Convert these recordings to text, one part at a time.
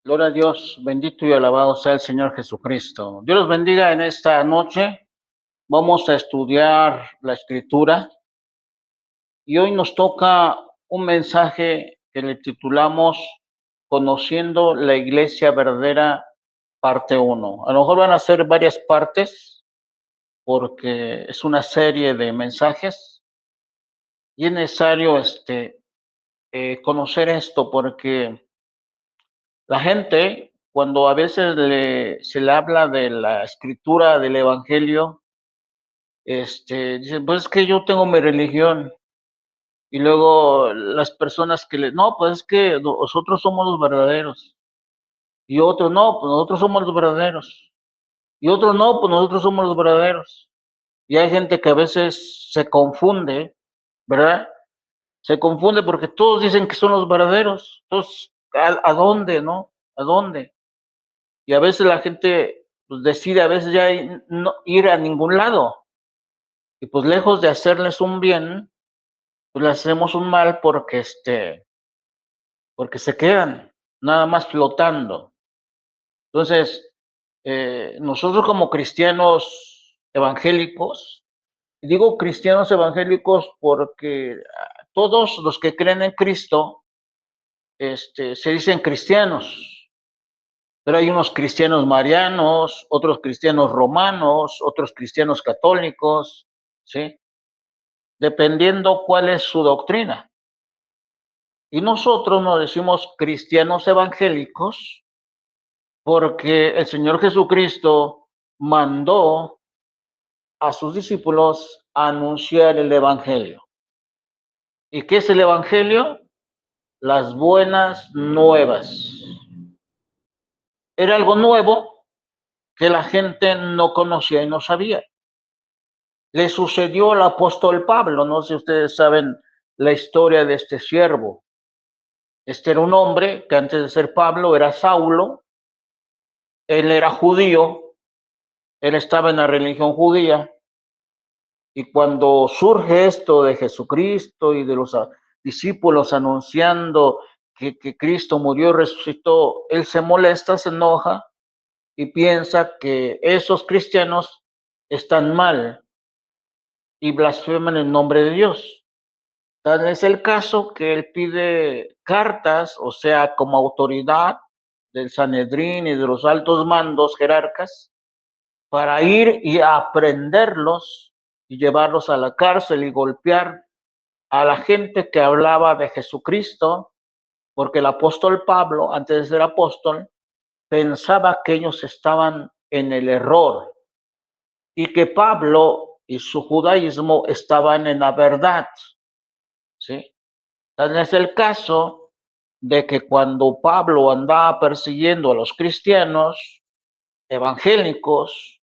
Gloria a Dios, bendito y alabado sea el Señor Jesucristo. Dios los bendiga en esta noche. Vamos a estudiar la Escritura y hoy nos toca un mensaje que le titulamos Conociendo la Iglesia Verdadera, parte 1. A lo mejor van a ser varias partes porque es una serie de mensajes y es necesario conocer esto porque la gente, cuando a veces se le habla de la escritura del evangelio, dicen, pues es que yo tengo mi religión. Y luego las personas no, pues es que nosotros somos los verdaderos. Y otros, no, pues nosotros somos los verdaderos. Y otros, no, pues nosotros somos los verdaderos. Y hay gente que a veces se confunde, ¿verdad? Se confunde porque todos dicen que son los verdaderos. Entonces, ¿a dónde, no? ¿A dónde? Y a veces la gente pues, decide a veces ya no ir a ningún lado. Y pues lejos de hacerles un bien, pues les hacemos un mal porque se quedan nada más flotando. Entonces, nosotros como cristianos evangélicos, digo cristianos evangélicos porque todos los que creen en Cristo, se dicen cristianos. Pero hay unos cristianos marianos, otros cristianos romanos, otros cristianos católicos, ¿sí? Dependiendo cuál es su doctrina. Y nosotros nos decimos cristianos evangélicos porque el Señor Jesucristo mandó a sus discípulos a anunciar el evangelio. ¿Y qué es el evangelio? Las buenas nuevas. Era algo nuevo que la gente no conocía y no sabía. Le sucedió al apóstol Pablo, no sé si ustedes saben la historia de este siervo. Este era un hombre que antes de ser Pablo era Saulo, él era judío, él estaba en la religión judía, y cuando surge esto de Jesucristo y de los discípulos anunciando que Cristo murió y resucitó, él se molesta, se enoja y piensa que esos cristianos están mal y blasfeman el nombre de Dios. Tal es el caso que él pide cartas, o sea, como autoridad del Sanedrín y de los altos mandos jerarcas, para ir y aprenderlos y llevarlos a la cárcel y golpear a la gente que hablaba de Jesucristo, porque el apóstol Pablo, antes de ser apóstol, pensaba que ellos estaban en el error y que Pablo y su judaísmo estaban en la verdad, ¿sí? Tal es el caso de que cuando Pablo andaba persiguiendo a los cristianos evangélicos,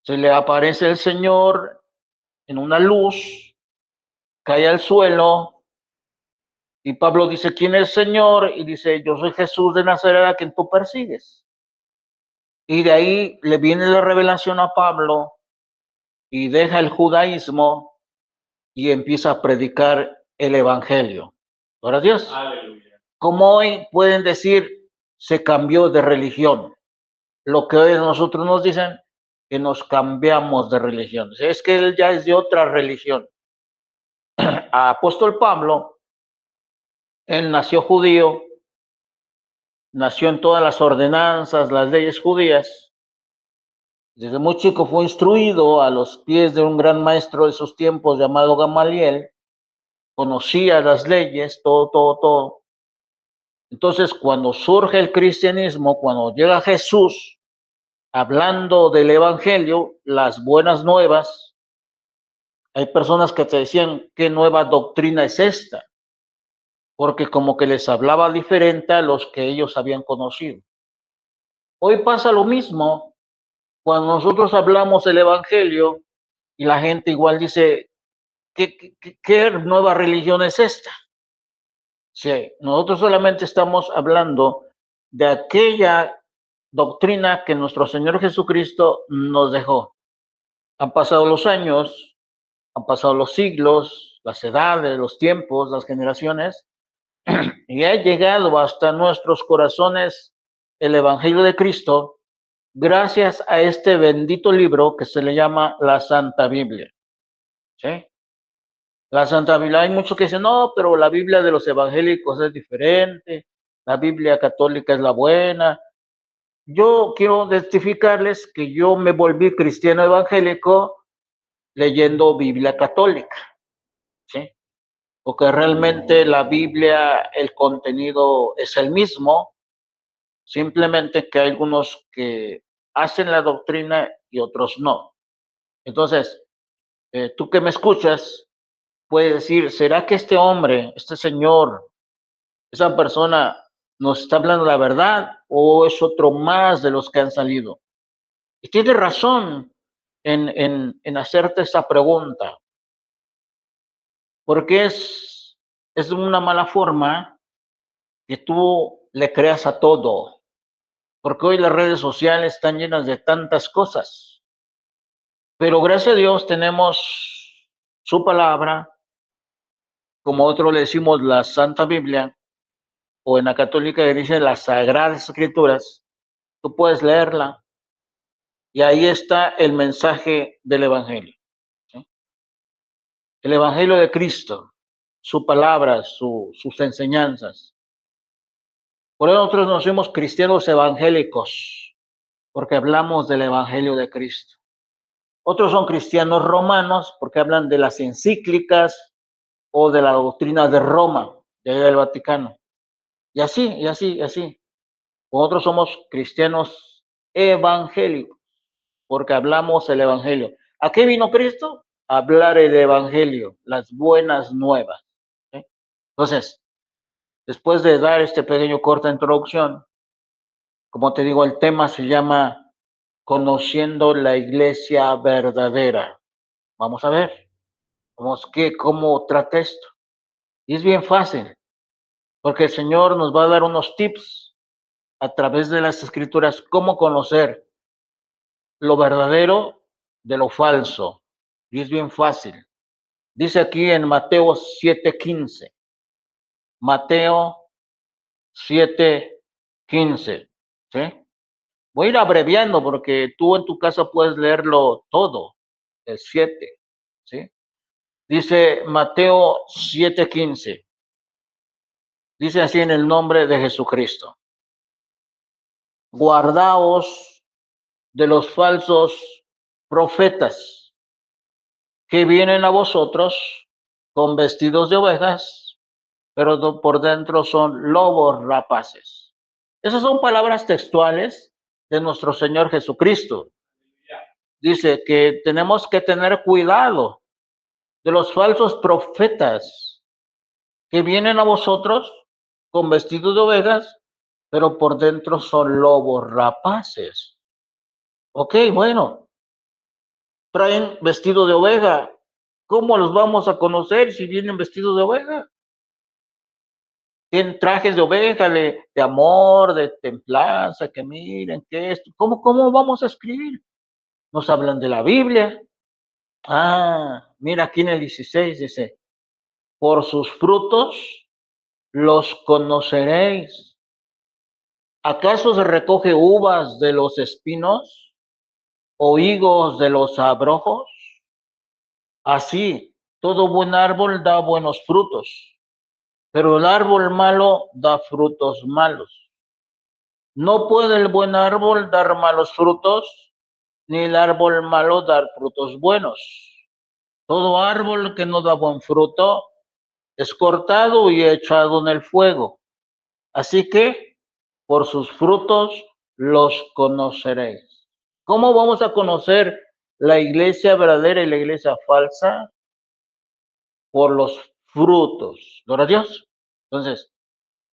se le aparece el Señor en una luz, cae al suelo y Pablo dice, ¿quién es el Señor? Y dice, yo soy Jesús de Nazaret a quien tú persigues. Y de ahí le viene la revelación a Pablo y deja el judaísmo y empieza a predicar el evangelio. Gloria a Dios. Aleluya. Como hoy pueden decir, se cambió de religión. Lo que hoy nosotros nos dicen, que nos cambiamos de religión. Es que él ya es de otra religión. Apóstol Pablo, él nació judío, nació en todas las ordenanzas, las leyes judías. Desde muy chico fue instruido a los pies de un gran maestro de esos tiempos llamado Gamaliel. Conocía las leyes, todo. Entonces, cuando surge el cristianismo, cuando llega Jesús, hablando del evangelio, las buenas nuevas, hay personas que te decían, ¿qué nueva doctrina es esta? Porque como que les hablaba diferente a los que ellos habían conocido. Hoy pasa lo mismo cuando nosotros hablamos del evangelio y la gente igual dice, ¿qué nueva religión es esta? Sí, nosotros solamente estamos hablando de aquella doctrina que nuestro Señor Jesucristo nos dejó. Han pasado los años, han pasado los siglos, las edades, los tiempos, las generaciones, y ha llegado hasta nuestros corazones el Evangelio de Cristo gracias a este bendito libro que se le llama la Santa Biblia. ¿Sí? La Santa Biblia, hay muchos que dicen, no, pero la Biblia de los evangélicos es diferente, la Biblia católica es la buena. Yo quiero testificarles que yo me volví cristiano evangélico leyendo Biblia católica, ¿sí? Porque realmente la Biblia, el contenido es el mismo, simplemente que hay algunos que hacen la doctrina y otros no. Entonces, tú que me escuchas, puedes decir, ¿será que este hombre, este señor, esa persona nos está hablando la verdad o es otro más de los que han salido? Y tiene razón en hacerte esa pregunta, porque es una mala forma que tú le creas a todo, porque hoy las redes sociales están llenas de tantas cosas, pero gracias a Dios tenemos su palabra, como otros le decimos la Santa Biblia, o en la católica dice las Sagradas Escrituras. Tú puedes leerla y ahí está el mensaje del Evangelio, ¿sí? El Evangelio de Cristo, su palabra, sus enseñanzas. Por eso nosotros nos somos cristianos evangélicos, porque hablamos del Evangelio de Cristo. Otros son cristianos romanos porque hablan de las encíclicas o de la doctrina de Roma, del Vaticano. Y así, y así, y así. Nosotros somos cristianos evangélicos porque hablamos el Evangelio. ¿A qué vino Cristo? A hablar el Evangelio, las buenas nuevas, ¿sí? Entonces, después de dar este pequeño corta introducción, como te digo, el tema se llama Conociendo la Iglesia Verdadera. Vamos a ver, cómo trata esto. Y es bien fácil, porque el Señor nos va a dar unos tips a través de las Escrituras, cómo conocer lo verdadero de lo falso. Y es bien fácil. Dice aquí en Mateo 7:15. Mateo 7:15. ¿Sí? Voy a ir abreviando porque tú en tu casa puedes leerlo todo, el 7. ¿Sí? Dice Mateo 7:15. Dice así en el nombre de Jesucristo. Guardaos de los falsos profetas que vienen a vosotros con vestidos de ovejas, pero por dentro son lobos rapaces. Esas son palabras textuales de nuestro Señor Jesucristo. Dice que tenemos que tener cuidado de los falsos profetas que vienen a vosotros con vestidos de ovejas, pero por dentro son lobos rapaces. Ok, bueno, traen vestido de oveja. ¿Cómo los vamos a conocer si vienen vestidos de oveja? Tienen trajes de oveja, de amor, de templanza, que miren, que esto. ¿Cómo vamos a escribir? Nos hablan de la Biblia. Ah, mira aquí en el 16 dice, por sus frutos los conoceréis. ¿Acaso se recoge uvas de los espinos o higos de los abrojos? Así, todo buen árbol da buenos frutos, pero el árbol malo da frutos malos. No puede el buen árbol dar malos frutos, ni el árbol malo dar frutos buenos. Todo árbol que no da buen fruto es cortado y echado en el fuego. Así que por sus frutos los conoceréis. ¿Cómo vamos a conocer la iglesia verdadera y la iglesia falsa? Por los frutos. ¿Gloria a Dios? Entonces,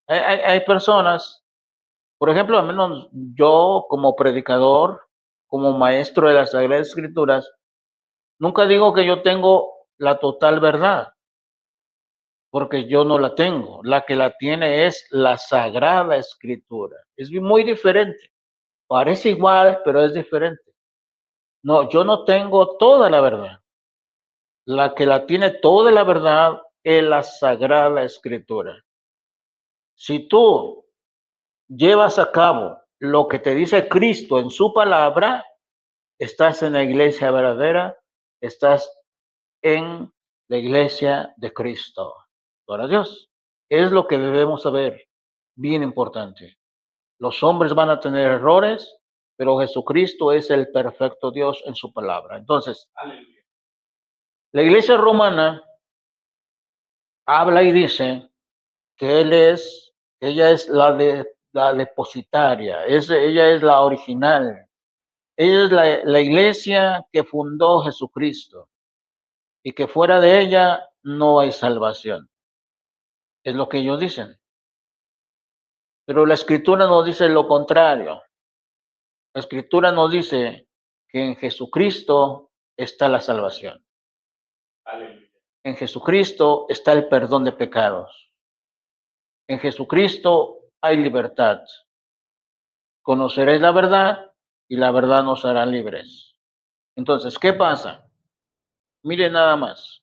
hay personas, por ejemplo, al menos yo como predicador, como maestro de las Sagradas Escrituras, nunca digo que yo tengo la total verdad, porque yo no la tengo. La que la tiene es la Sagrada Escritura. Es muy diferente. Parece igual, pero es diferente. No, yo no tengo toda la verdad. La que la tiene toda la verdad es la Sagrada Escritura. Si tú llevas a cabo lo que te dice Cristo en su palabra, estás en la iglesia verdadera, estás en la iglesia de Cristo. Gloria a Dios. Es lo que debemos saber, bien importante. Los hombres van a tener errores, pero Jesucristo es el perfecto Dios en su palabra. Entonces, la iglesia romana habla y dice que ella es la depositaria, ella es la original, ella es la iglesia que fundó Jesucristo y que fuera de ella no hay salvación. Es lo que ellos dicen. Pero la escritura nos dice lo contrario. La escritura nos dice que en Jesucristo está la salvación. En Jesucristo está el perdón de pecados. En Jesucristo hay libertad. Conoceréis la verdad y la verdad nos hará libres. Entonces, ¿qué pasa? Miren nada más.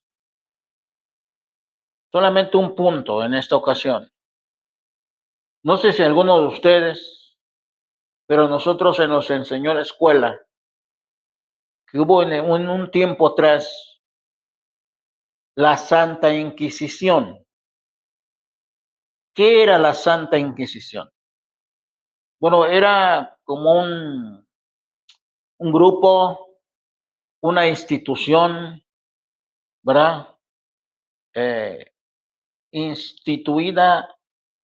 Solamente un punto en esta ocasión. No sé si alguno de ustedes, pero nosotros se nos enseñó en la escuela que hubo en un tiempo atrás la Santa Inquisición. ¿Qué era la Santa Inquisición? Bueno, era como un grupo, una institución, ¿verdad? Instituida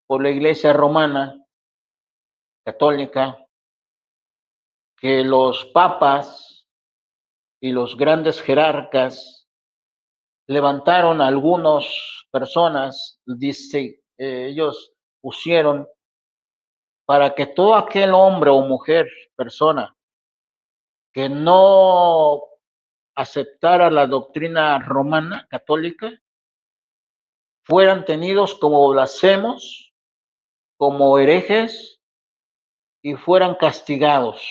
por la Iglesia Romana Católica, que los papas y los grandes jerarcas levantaron a algunas personas, dice, ellos pusieron para que todo aquel hombre o mujer, persona, que no aceptara la doctrina romana católica, fueran tenidos como blasfemos, como herejes y fueran castigados.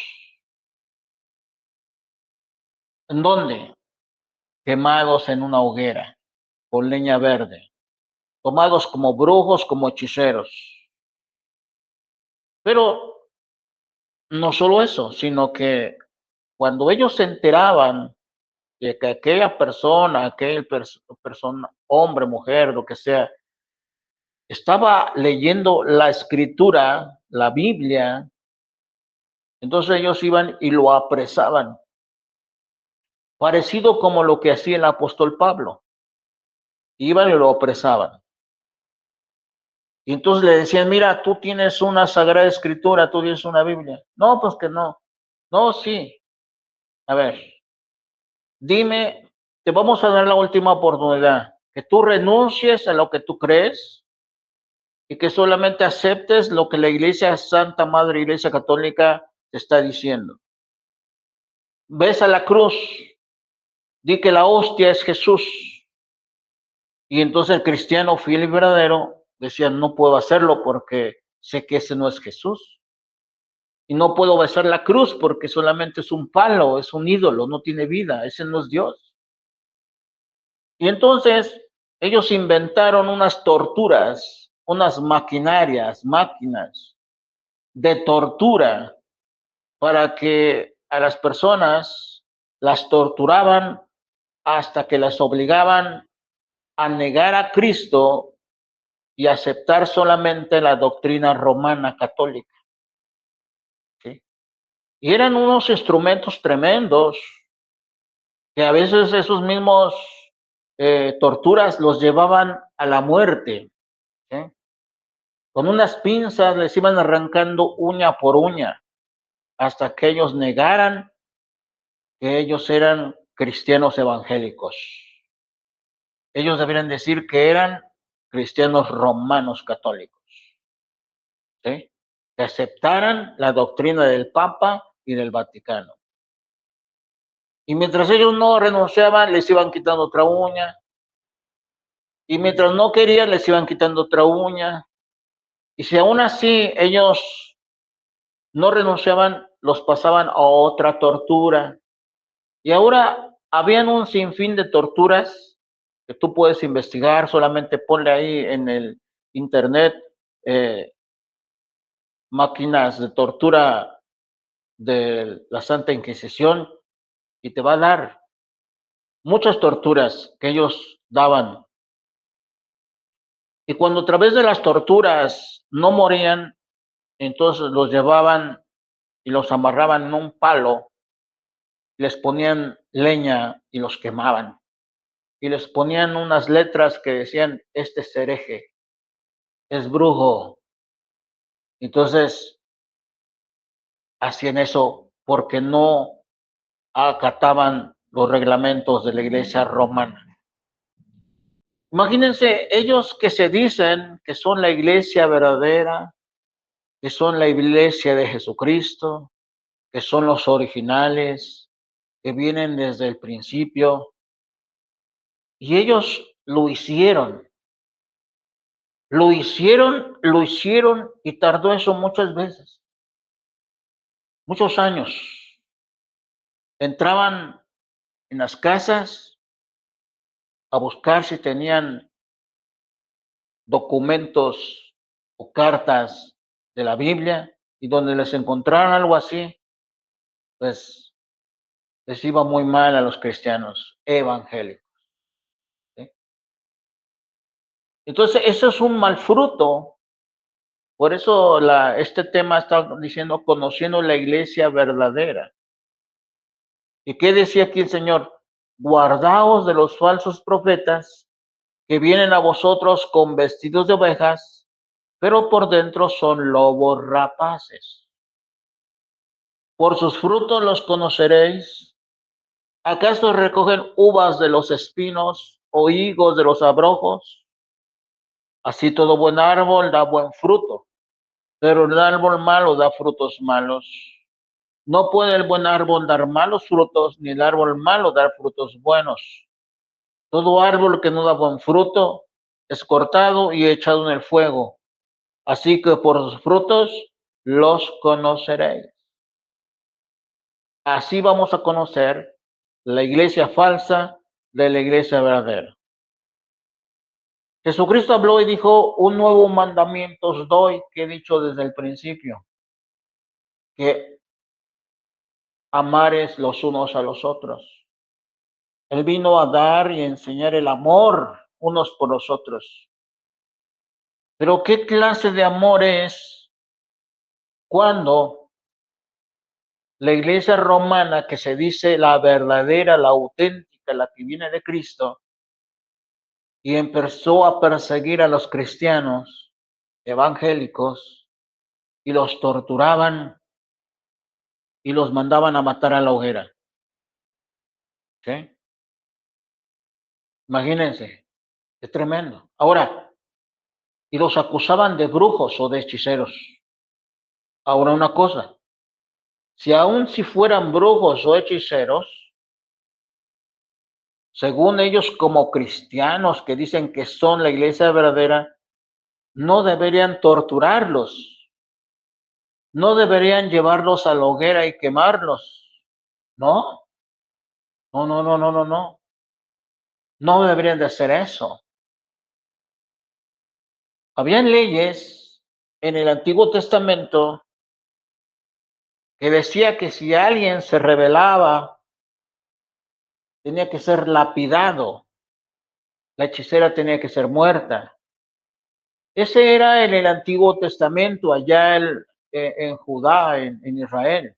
¿En dónde? Quemados en una hoguera, con leña verde, tomados como brujos, como hechiceros. Pero no solo eso, sino que cuando ellos se enteraban de que aquella persona, persona, hombre, mujer, lo que sea, estaba leyendo la escritura, la Biblia, entonces ellos iban y lo apresaban, parecido como lo que hacía el apóstol Pablo. Iban y lo apresaban. Y entonces le decían, mira, tú tienes una sagrada escritura, tú tienes una Biblia. No, pues que no. No, sí. A ver, dime, te vamos a dar la última oportunidad, que tú renuncies a lo que tú crees y que solamente aceptes lo que la Iglesia Santa Madre Iglesia Católica te está diciendo. Ves a la cruz, di que la hostia es Jesús. Y entonces el cristiano fiel y verdadero decía, no puedo hacerlo porque sé que ese no es Jesús. Y no puedo besar la cruz porque solamente es un palo, es un ídolo, no tiene vida, ese no es Dios. Y entonces ellos inventaron unas torturas, unas máquinas de tortura para que a las personas las torturaban hasta que las obligaban a negar a Cristo y aceptar solamente la doctrina romana católica. ¿Sí? Y eran unos instrumentos tremendos que a veces esos mismos torturas los llevaban a la muerte. ¿Sí? Con unas pinzas les iban arrancando uña por uña hasta que ellos negaran que ellos eran cristianos evangélicos. Ellos deberían decir que eran cristianos romanos católicos. ¿Sí? Que aceptaran la doctrina del Papa y del Vaticano. Y mientras ellos no renunciaban, les iban quitando otra uña. Y mientras no querían, les iban quitando otra uña. Y si aún así ellos no renunciaban, los pasaban a otra tortura. Y ahora habían un sinfín de torturas que tú puedes investigar, solamente ponle ahí en el internet máquinas de tortura de la Santa Inquisición y te va a dar muchas torturas que ellos daban. Y cuando a través de las torturas no morían, entonces los llevaban y los amarraban en un palo, les ponían leña y los quemaban. Y les ponían unas letras que decían, este es hereje, es brujo. Entonces hacían eso porque no acataban los reglamentos de la iglesia romana. Imagínense, ellos que se dicen que son la iglesia verdadera, que son la iglesia de Jesucristo, que son los originales, que vienen desde el principio, y ellos lo hicieron y tardó eso muchas veces, muchos años. Entraban en las casas a buscar si tenían documentos o cartas de la Biblia y donde les encontraran algo así, pues les iba muy mal a los cristianos evangélicos. ¿Sí? Entonces, eso es un mal fruto. Por eso este tema está diciendo conociendo la iglesia verdadera. ¿Y qué decía aquí el Señor? Guardaos de los falsos profetas que vienen a vosotros con vestidos de ovejas, pero por dentro son lobos rapaces. Por sus frutos los conoceréis. ¿Acaso recogen uvas de los espinos o higos de los abrojos? Así todo buen árbol da buen fruto, pero el árbol malo da frutos malos. No puede el buen árbol dar malos frutos, ni el árbol malo dar frutos buenos. Todo árbol que no da buen fruto es cortado y echado en el fuego. Así que por sus frutos los conoceréis. Así vamos a conocer la iglesia falsa de la iglesia verdadera. Jesucristo habló y dijo, un nuevo mandamiento os doy, que he dicho desde el principio, que amares los unos a los otros. Él vino a dar y enseñar el amor unos por los otros. Pero ¿qué clase de amor es cuando la iglesia romana, que se dice la verdadera, la auténtica, la que viene de Cristo, y empezó a perseguir a los cristianos evangélicos y los torturaban y los mandaban a matar a la hoguera? ¿Sí? Imagínense, es tremendo. Ahora, y los acusaban de brujos o de hechiceros. Ahora una cosa, si fueran brujos o hechiceros, según ellos como cristianos que dicen que son la iglesia verdadera, no deberían torturarlos, no deberían llevarlos a la hoguera y quemarlos. No, no, no, no, no, no, no. No deberían de hacer eso. Habían leyes en el Antiguo Testamento que decía que si alguien se rebelaba, tenía que ser lapidado, la hechicera tenía que ser muerta. Ese era en el Antiguo Testamento, allá en Judá, en Israel.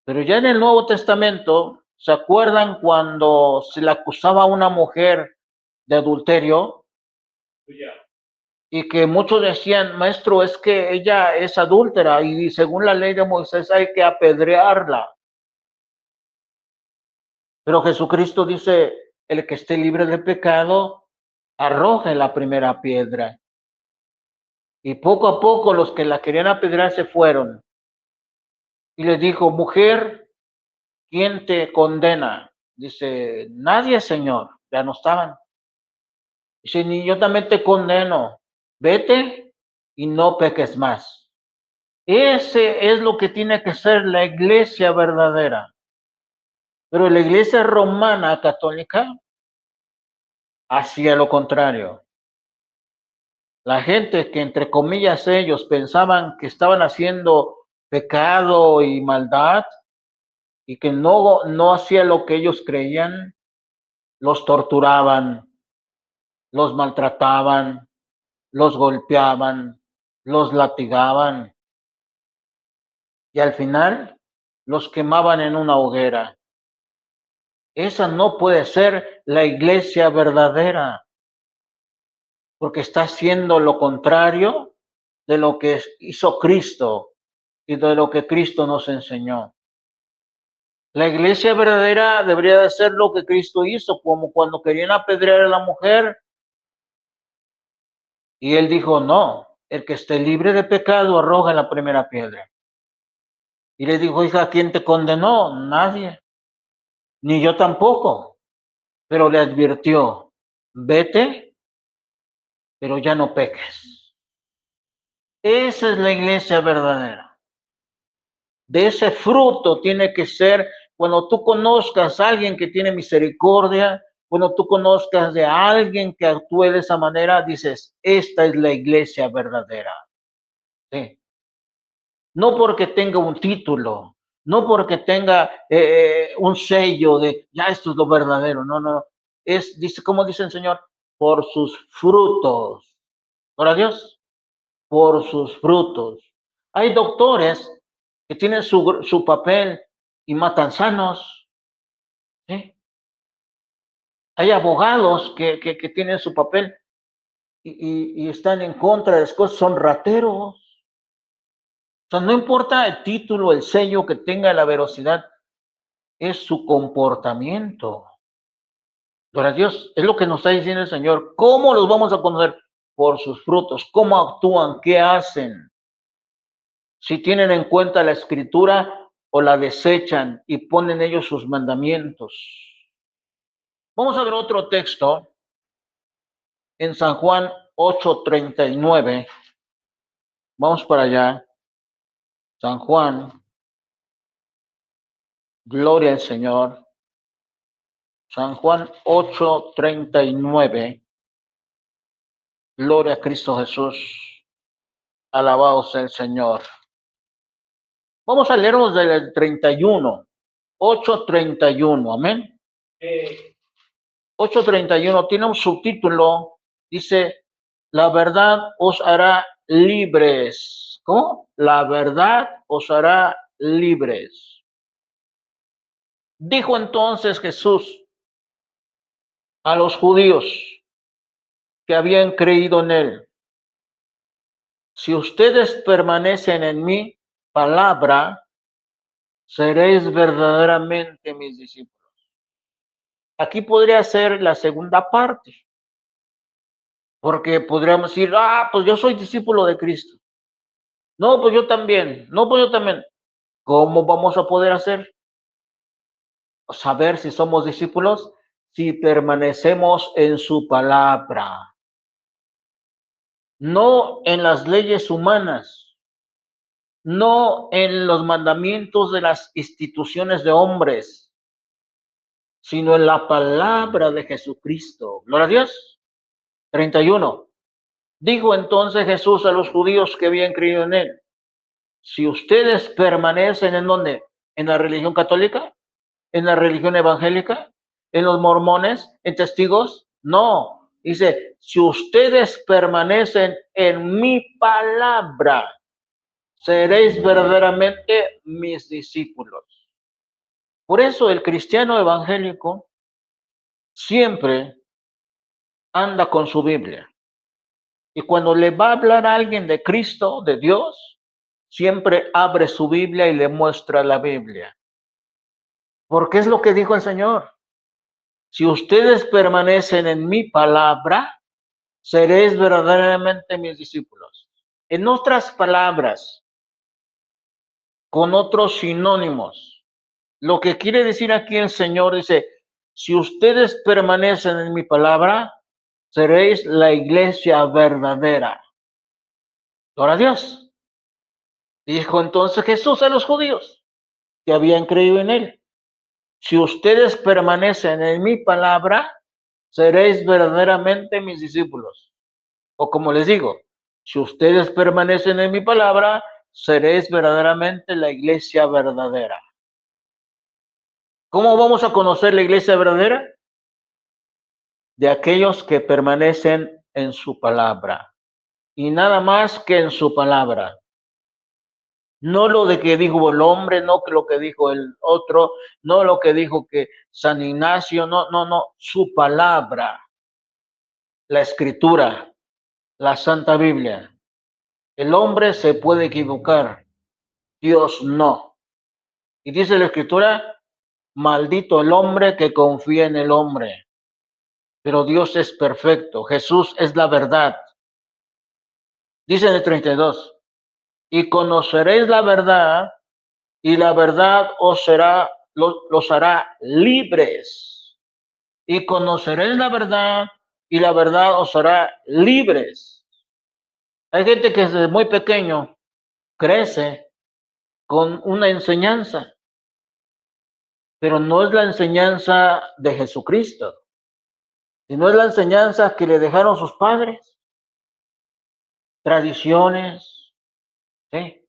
Pero ya en el Nuevo Testamento, ¿se acuerdan cuando se le acusaba a una mujer de adulterio? Y que muchos decían, maestro, es que ella es adúltera y según la ley de Moisés hay que apedrearla. Pero Jesucristo dice, el que esté libre de pecado, arroje la primera piedra. Y poco a poco los que la querían apedrear se fueron. Y le dijo, mujer, ¿quién te condena? Dice, nadie, Señor. Ya no estaban. Dice, ni yo también te condeno. Vete y no peques más. Ese es lo que tiene que ser la iglesia verdadera. Pero la iglesia romana católica hacía lo contrario. La gente que entre comillas ellos pensaban que estaban haciendo pecado y maldad y que no hacía lo que ellos creían, los torturaban, los maltrataban, los golpeaban, los latigaban y al final los quemaban en una hoguera. Esa no puede ser la iglesia verdadera, porque está haciendo lo contrario de lo que hizo Cristo y de lo que Cristo nos enseñó. La iglesia verdadera debería de hacer lo que Cristo hizo, como cuando querían apedrear a la mujer. Y él dijo, no, el que esté libre de pecado arroja la primera piedra. Y le dijo, hija, ¿quién te condenó? Nadie, ni yo tampoco. Pero le advirtió, vete, pero ya no peques. Esa es la iglesia verdadera. De ese fruto tiene que ser, cuando tú conozcas a alguien que tiene misericordia, cuando tú conozcas de alguien que actúe de esa manera, dices, esta es la iglesia verdadera. ¿Sí? No porque tenga un título, no porque tenga un sello de, ya esto es lo verdadero, no. Dice, como dice el Señor, por sus frutos. ¿Para Dios? Por sus frutos. Hay doctores que tienen su papel y matan sanos. ¿Sí? Hay abogados que tienen su papel y están en contra de las cosas, son rateros. O sea, no importa el título, el sello que tenga, la veracidad, es su comportamiento. Gloria a Dios, es lo que nos está diciendo el Señor. ¿Cómo los vamos a conocer? Por sus frutos, cómo actúan, qué hacen. Si tienen en cuenta la escritura o la desechan y ponen ellos sus mandamientos. Vamos a ver otro texto en San Juan 8:39. Vamos para allá. San Juan, gloria al Señor. San Juan 8:39. Gloria a Cristo Jesús. Alabado sea el Señor. Vamos a leernos del 31. 8:31. Amén. 8:31 tiene un subtítulo. Dice, la verdad os hará libres. ¿Cómo? La verdad os hará libres. Dijo entonces Jesús a los judíos que habían creído en él, si ustedes permanecen en mi palabra, seréis verdaderamente mis discípulos. Aquí podría ser la segunda parte, porque podríamos decir, pues yo soy discípulo de Cristo. No, pues yo también. No, pues yo también. ¿Cómo vamos a poder saber si somos discípulos? Si permanecemos en su palabra, no en las leyes humanas, no en los mandamientos de las instituciones de hombres, sino en la palabra de Jesucristo. Gloria a Dios. 31. Dijo entonces Jesús a los judíos que habían creído en él, si ustedes permanecen en ¿dónde? ¿En la religión católica? ¿En la religión evangélica? ¿En los mormones? ¿En testigos? No. Dice, si ustedes permanecen en mi palabra, seréis verdaderamente mis discípulos. Por eso el cristiano evangélico siempre anda con su Biblia. Y cuando le va a hablar a alguien de Cristo, de Dios, siempre abre su Biblia y le muestra la Biblia. Porque es lo que dijo el Señor. Si ustedes permanecen en mi palabra, seréis verdaderamente mis discípulos. En otras palabras, con otros sinónimos, lo que quiere decir aquí el Señor dice, si ustedes permanecen en mi palabra, seréis la iglesia verdadera. Gloria a Dios. Dijo entonces Jesús a los judíos que habían creído en él. Si ustedes permanecen en mi palabra, seréis verdaderamente mis discípulos. O como les digo, si ustedes permanecen en mi palabra, seréis verdaderamente la iglesia verdadera. ¿Cómo vamos a conocer la iglesia verdadera? De aquellos que permanecen en su palabra. Y nada más que en su palabra. No lo de que dijo el hombre, no lo que dijo el otro, no lo que dijo que San Ignacio, no, su palabra, la escritura, la Santa Biblia. El hombre se puede equivocar, Dios no. Y dice la escritura, maldito el hombre que confía en el hombre. Pero Dios es perfecto, Jesús es la verdad. Dice en el 32, y conoceréis la verdad, y la verdad los hará libres. Y conoceréis la verdad, y la verdad os hará libres. Hay gente que desde muy pequeño crece con una enseñanza, pero no es la enseñanza de Jesucristo, sino es la enseñanza que le dejaron sus padres, tradiciones, ¿sí?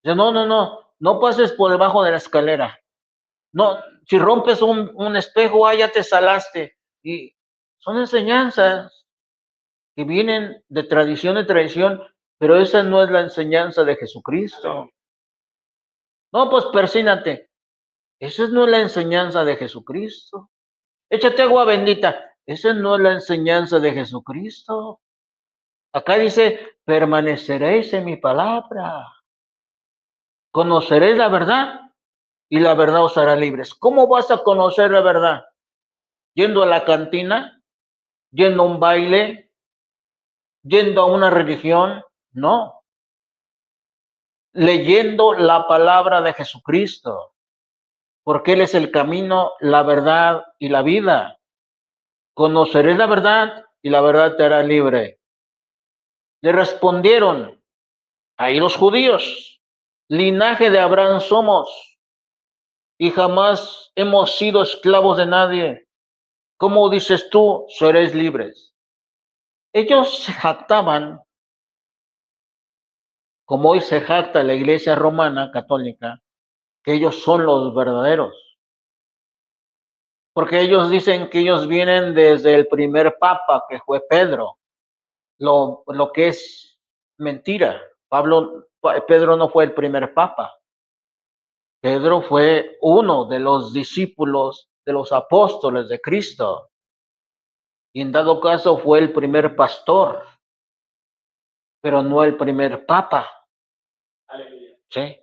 No pases por debajo de la escalera. No, si rompes un espejo, ya te salaste. Y son enseñanzas que vienen de tradición en tradición, pero esa no es la enseñanza de Jesucristo. No, pues persínate. Esa no es la enseñanza de Jesucristo. Échate agua bendita. Esa no es la enseñanza de Jesucristo. Acá dice, permaneceréis en mi palabra. Conoceréis la verdad y la verdad os hará libres. ¿Cómo vas a conocer la verdad? ¿Yendo a la cantina? ¿Yendo a un baile? ¿Yendo a una religión? No. Leyendo la palabra de Jesucristo, porque Él es el camino, la verdad y la vida. Conoceréis la verdad y la verdad te hará libre. Le respondieron ahí los judíos, linaje de Abraham somos y jamás hemos sido esclavos de nadie. ¿Cómo dices tú, seréis libres? Ellos se jactaban, como hoy se jacta la Iglesia Romana Católica, que ellos son los verdaderos. Porque ellos dicen que ellos vienen desde el primer papa, que fue Pedro, lo que es mentira. Pedro no fue el primer papa. Pedro fue uno de los discípulos de los apóstoles de Cristo. Y en dado caso fue el primer pastor, pero no el primer papa. ¿Sí?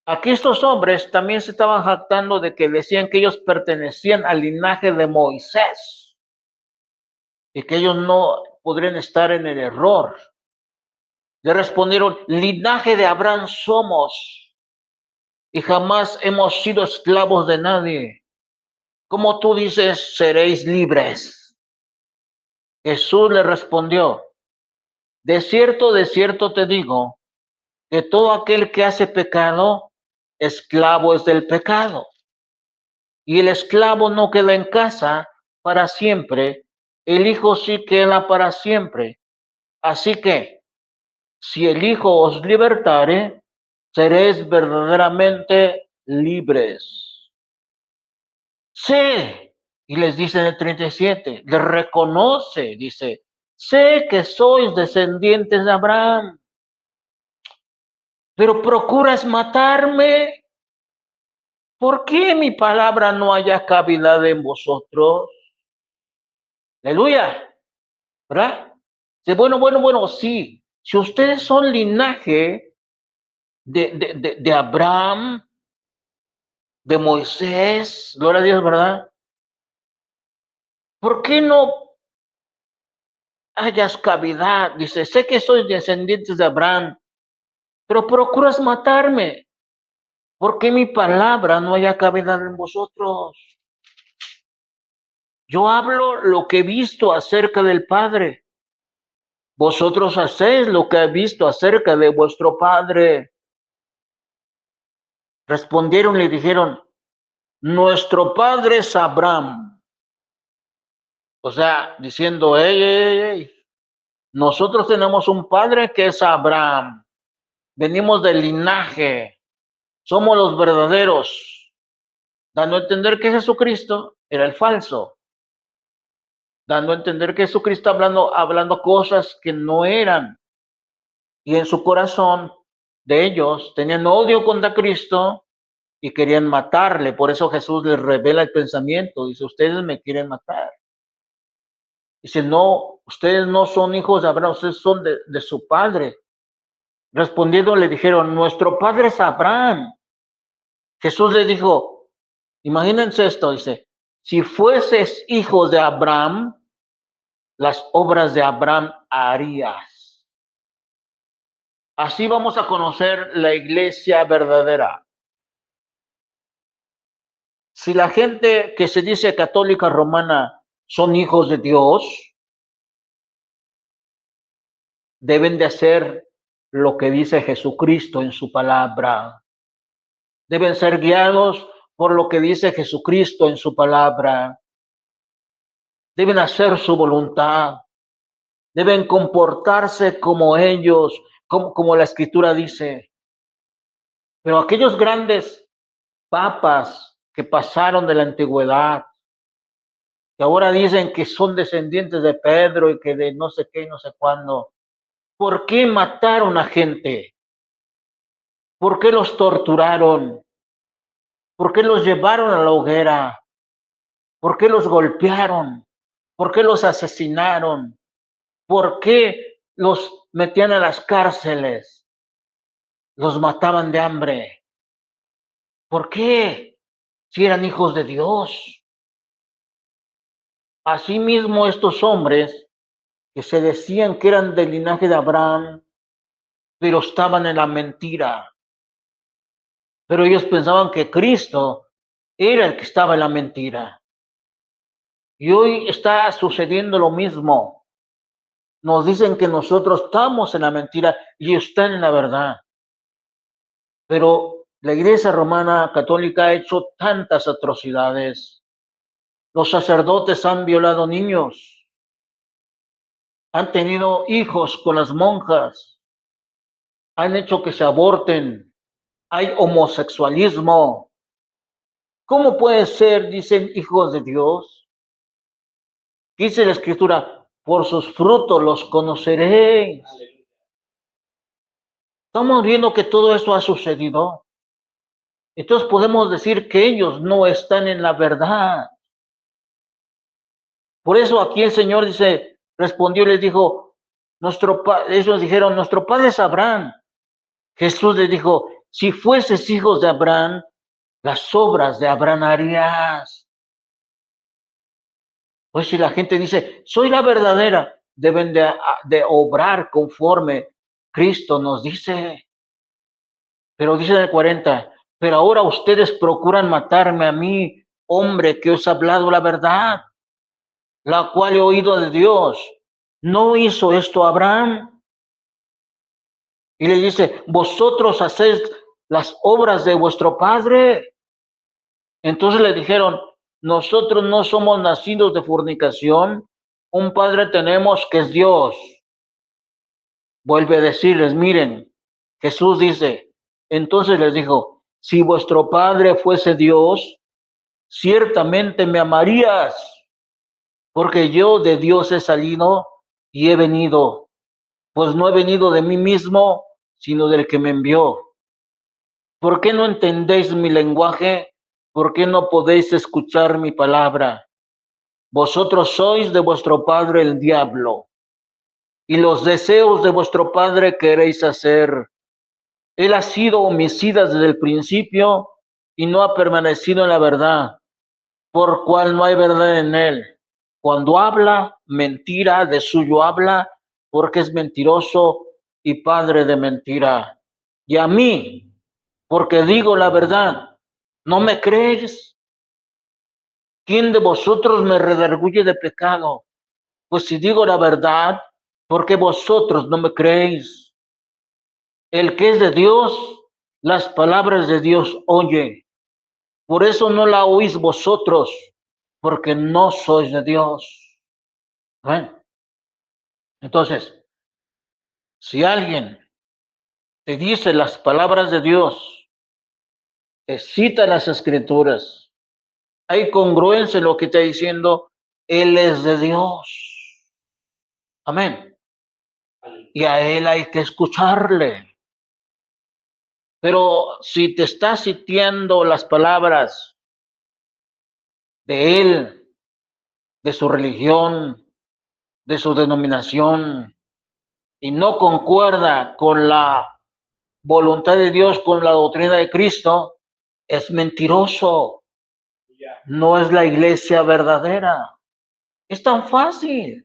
Aquí estos hombres también se estaban jactando de que decían que ellos pertenecían al linaje de Moisés y que ellos no podrían estar en el error. Le respondieron, linaje de Abraham somos y jamás hemos sido esclavos de nadie. Como tú dices, seréis libres. Jesús le respondió, de cierto te digo, que todo aquel que hace pecado, esclavo es del pecado. Y el esclavo no queda en casa para siempre, el hijo sí queda para siempre. Así que, si el Hijo os libertare, seréis verdaderamente libres. Sé, y les dice en el 37, les reconoce, dice, sé que sois descendientes de Abraham, pero procuras matarme. ¿Por qué mi palabra no haya cavidad en vosotros? Aleluya, ¿verdad? Dice, bueno, sí, si ustedes son linaje de Abraham, de Moisés, gloria a Dios, ¿verdad? ¿Por qué no hayas cavidad? Dice, sé que sois descendientes de Abraham, pero procuras matarme. ¿Por qué mi palabra no haya cavidad en vosotros? Yo hablo lo que he visto acerca del Padre. Vosotros hacéis lo que he visto acerca de vuestro Padre. Respondieron y le dijeron, nuestro Padre es Abraham. O sea, diciendo, hey, nosotros tenemos un padre que es Abraham. Venimos del linaje, somos los verdaderos, dando a entender que Jesucristo era el falso, dando a entender que Jesucristo hablando cosas que no eran. Y en su corazón de ellos tenían odio contra Cristo y querían matarle. Por eso Jesús les revela el pensamiento. Dice, ustedes me quieren matar. Dice, no, ustedes no son hijos de Abraham, ustedes son de su padre. Respondiendo le dijeron, nuestro padre es Abraham. Jesús le dijo, imagínense esto, dice, si fueses hijos de Abraham, las obras de Abraham harías. Así vamos a conocer la iglesia verdadera. Si la gente que se dice católica romana son hijos de Dios, deben de hacer lo que dice Jesucristo en su palabra. Deben ser guiados por lo que dice Jesucristo en su palabra. Deben hacer su voluntad. Deben comportarse como ellos, como la Escritura dice. Pero aquellos grandes papas que pasaron de la antigüedad, que ahora dicen que son descendientes de Pedro y que de no sé qué y no sé cuándo, ¿por qué mataron a gente? ¿Por qué los torturaron? ¿Por qué los llevaron a la hoguera? ¿Por qué los golpearon? ¿Por qué los asesinaron? ¿Por qué los metían a las cárceles? Los mataban de hambre. ¿Por qué? Si eran hijos de Dios. Asimismo, estos hombres que se decían que eran del linaje de Abraham, pero estaban en la mentira. Pero ellos pensaban que Cristo era el que estaba en la mentira. Y hoy está sucediendo lo mismo. Nos dicen que nosotros estamos en la mentira y están en la verdad. Pero la Iglesia Romana Católica ha hecho tantas atrocidades. Los sacerdotes han violado niños, han tenido hijos con las monjas, han hecho que se aborten, hay homosexualismo. ¿Cómo puede ser, dicen, hijos de Dios? Dice la Escritura, por sus frutos los conoceréis. Estamos viendo que todo esto ha sucedido. Entonces podemos decir que ellos no están en la verdad. Por eso aquí el Señor dice, respondió y les dijo, ellos dijeron, nuestro padre es Abraham. Jesús les dijo, si fueses hijos de Abraham, las obras de Abraham harías. Pues si la gente dice, soy la verdadera, deben de obrar conforme Cristo nos dice. Pero dice en el 40, pero ahora ustedes procuran matarme a mí, hombre que os ha hablado la verdad, la cual he oído de Dios. ¿No hizo esto Abraham? Y le dice, vosotros hacéis las obras de vuestro padre. Entonces le dijeron, nosotros no somos nacidos de fornicación, un padre tenemos que es Dios. Vuelve a decirles, miren, Jesús dice, entonces les dijo, si vuestro padre fuese Dios, ciertamente me amarías, porque yo de Dios he salido y he venido, pues no he venido de mí mismo, sino del que me envió. ¿Por qué no entendéis mi lenguaje? ¿Por qué no podéis escuchar mi palabra? Vosotros sois de vuestro padre el diablo, y los deseos de vuestro padre queréis hacer. Él ha sido homicida desde el principio y no ha permanecido en la verdad, por cual no hay verdad en él. Cuando habla, mentira de suyo habla, porque es mentiroso y padre de mentira. Y a mí, porque digo la verdad, ¿no me crees? ¿Quién de vosotros me redarguye de pecado? Pues si digo la verdad, ¿por qué vosotros no me creéis? El que es de Dios, las palabras de Dios oye. Por eso no la oís vosotros, porque no sois de Dios. Bueno, entonces, Si alguien te dice las palabras de Dios, te cita las escrituras, hay congruencia en lo que está diciendo, Él es de Dios. Amén. Y a Él hay que escucharle. Pero si te está citando las palabras de Él, de su religión, de su denominación, y no concuerda con la voluntad de Dios, con la doctrina de Cristo, es mentiroso. No es la iglesia verdadera. Es tan fácil.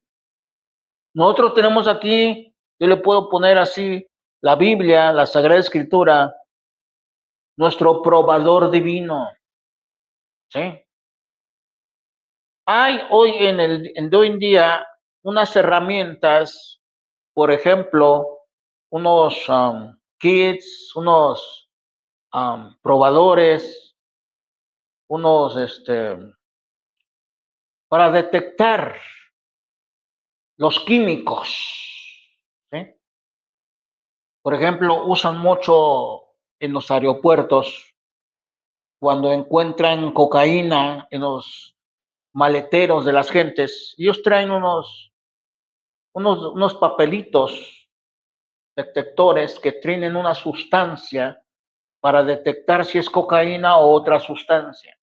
Nosotros tenemos aquí, yo le puedo poner así, la Biblia, la Sagrada Escritura, nuestro probador divino. ¿Sí? Hay hoy hoy en día unas herramientas, por ejemplo, unos kits, unos probadores, unos para detectar los químicos. ¿Sí? Por ejemplo, usan mucho en los aeropuertos cuando encuentran cocaína en los maleteros de las gentes. Ellos traen unos papelitos detectores que tienen una sustancia para detectar si es cocaína o otra sustancia.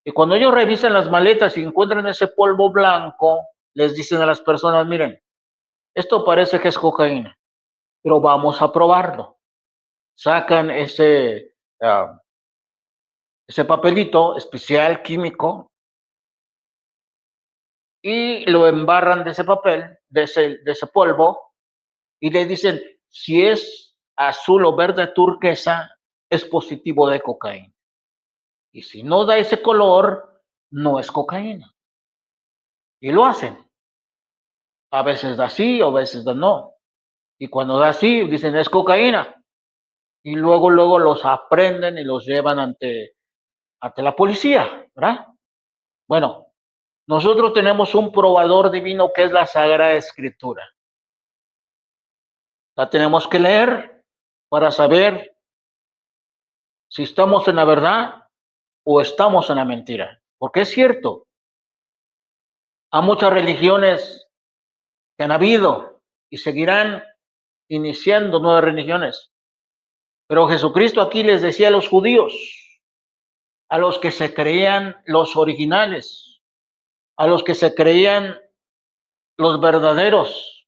Y cuando ellos revisan las maletas y encuentran ese polvo blanco, les dicen a las personas, miren, esto parece que es cocaína, pero vamos a probarlo. Sacan ese papelito especial químico y lo embarran de ese papel, de ese polvo, y le dicen, si es azul o verde turquesa, es positivo de cocaína. Y si no da ese color, no es cocaína. Y lo hacen. A veces da sí, a veces da no. Y cuando da sí, dicen es cocaína. Y luego los aprenden y los llevan ante la policía, ¿verdad? Bueno, nosotros tenemos un probador divino que es la Sagrada Escritura. La tenemos que leer para saber si estamos en la verdad o estamos en la mentira. Porque es cierto, hay muchas religiones que han habido y seguirán iniciando nuevas religiones. Pero Jesucristo aquí les decía a los judíos, a los que se creían los originales, a los que se creían los verdaderos,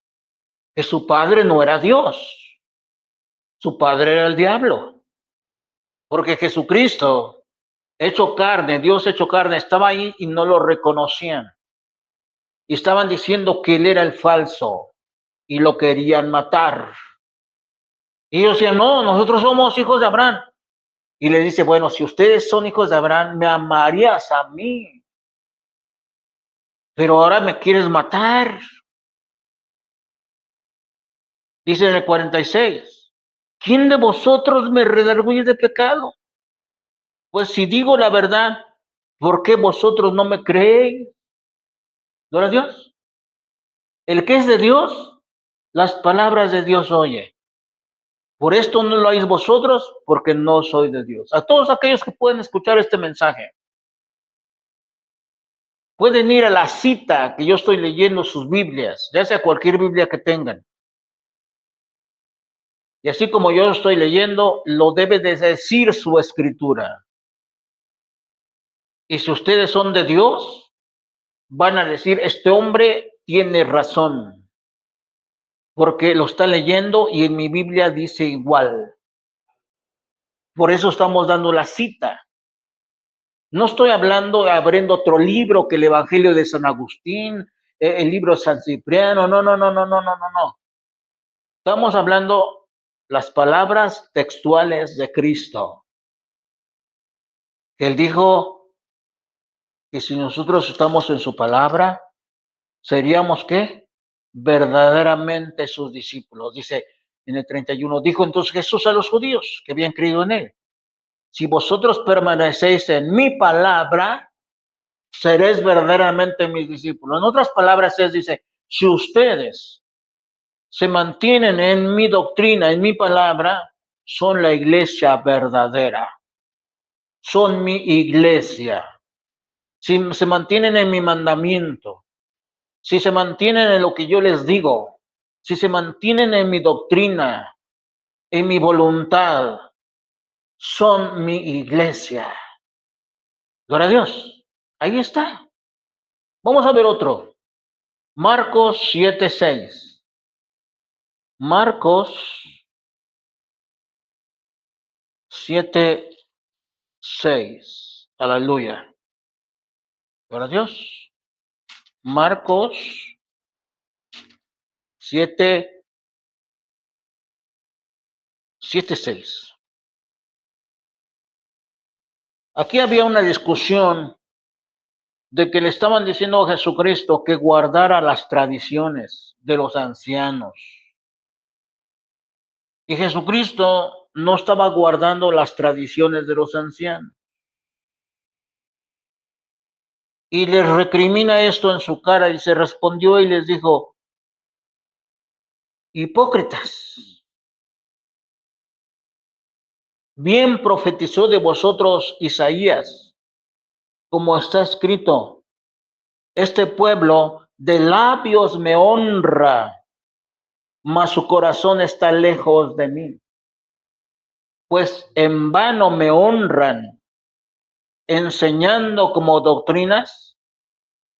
que su padre no era Dios, su padre era el diablo, porque Jesucristo, hecho carne, Dios hecho carne, estaba ahí y no lo reconocían. Y estaban diciendo que él era el falso y lo querían matar. Y ellos decían, no, nosotros somos hijos de Abraham. Y le dice, bueno, si ustedes son hijos de Abraham, me amarías a mí. Pero ahora me quieres matar. Dice en el 46, ¿quién de vosotros me redarguye de pecado? Pues si digo la verdad, ¿por qué vosotros no me creéis? ¿No era Dios? El que es de Dios, las palabras de Dios oye. Por esto no lo oís vosotros, porque no soy de Dios. A todos aquellos que pueden escuchar este mensaje, pueden ir a la cita que yo estoy leyendo sus Biblias, ya sea cualquier Biblia que tengan. Y así como yo estoy leyendo, lo debe de decir su escritura. Y si ustedes son de Dios, van a decir, este hombre tiene razón, porque lo está leyendo y en mi Biblia dice igual. Por eso estamos dando la cita. No estoy hablando, abriendo otro libro que el Evangelio de San Agustín, el libro de San Cipriano, no. Estamos hablando las palabras textuales de Cristo. Él dijo que si nosotros estamos en su palabra, seríamos ¿qué? Verdaderamente sus discípulos. Dice en el 31, dijo entonces Jesús a los judíos que habían creído en él, si vosotros permanecéis en mi palabra, seréis verdaderamente mis discípulos. En otras palabras, él dice, si ustedes se mantienen en mi doctrina, en mi palabra, son la iglesia verdadera. Son mi iglesia. Si se mantienen en mi mandamiento, si se mantienen en lo que yo les digo, si se mantienen en mi doctrina, en mi voluntad, son mi iglesia. Gloria a Dios. Ahí está. Vamos a ver otro. Marcos 7:6. Marcos 7:6. Aleluya. Gloria a Dios. Marcos 7:6. Aquí había una discusión de que le estaban diciendo a Jesucristo que guardara las tradiciones de los ancianos. Y Jesucristo no estaba guardando las tradiciones de los ancianos. Y les recrimina esto en su cara y se respondió y les dijo, hipócritas, bien profetizó de vosotros Isaías, como está escrito, este pueblo de labios me honra, mas su corazón está lejos de mí. Pues en vano me honran, enseñando como doctrinas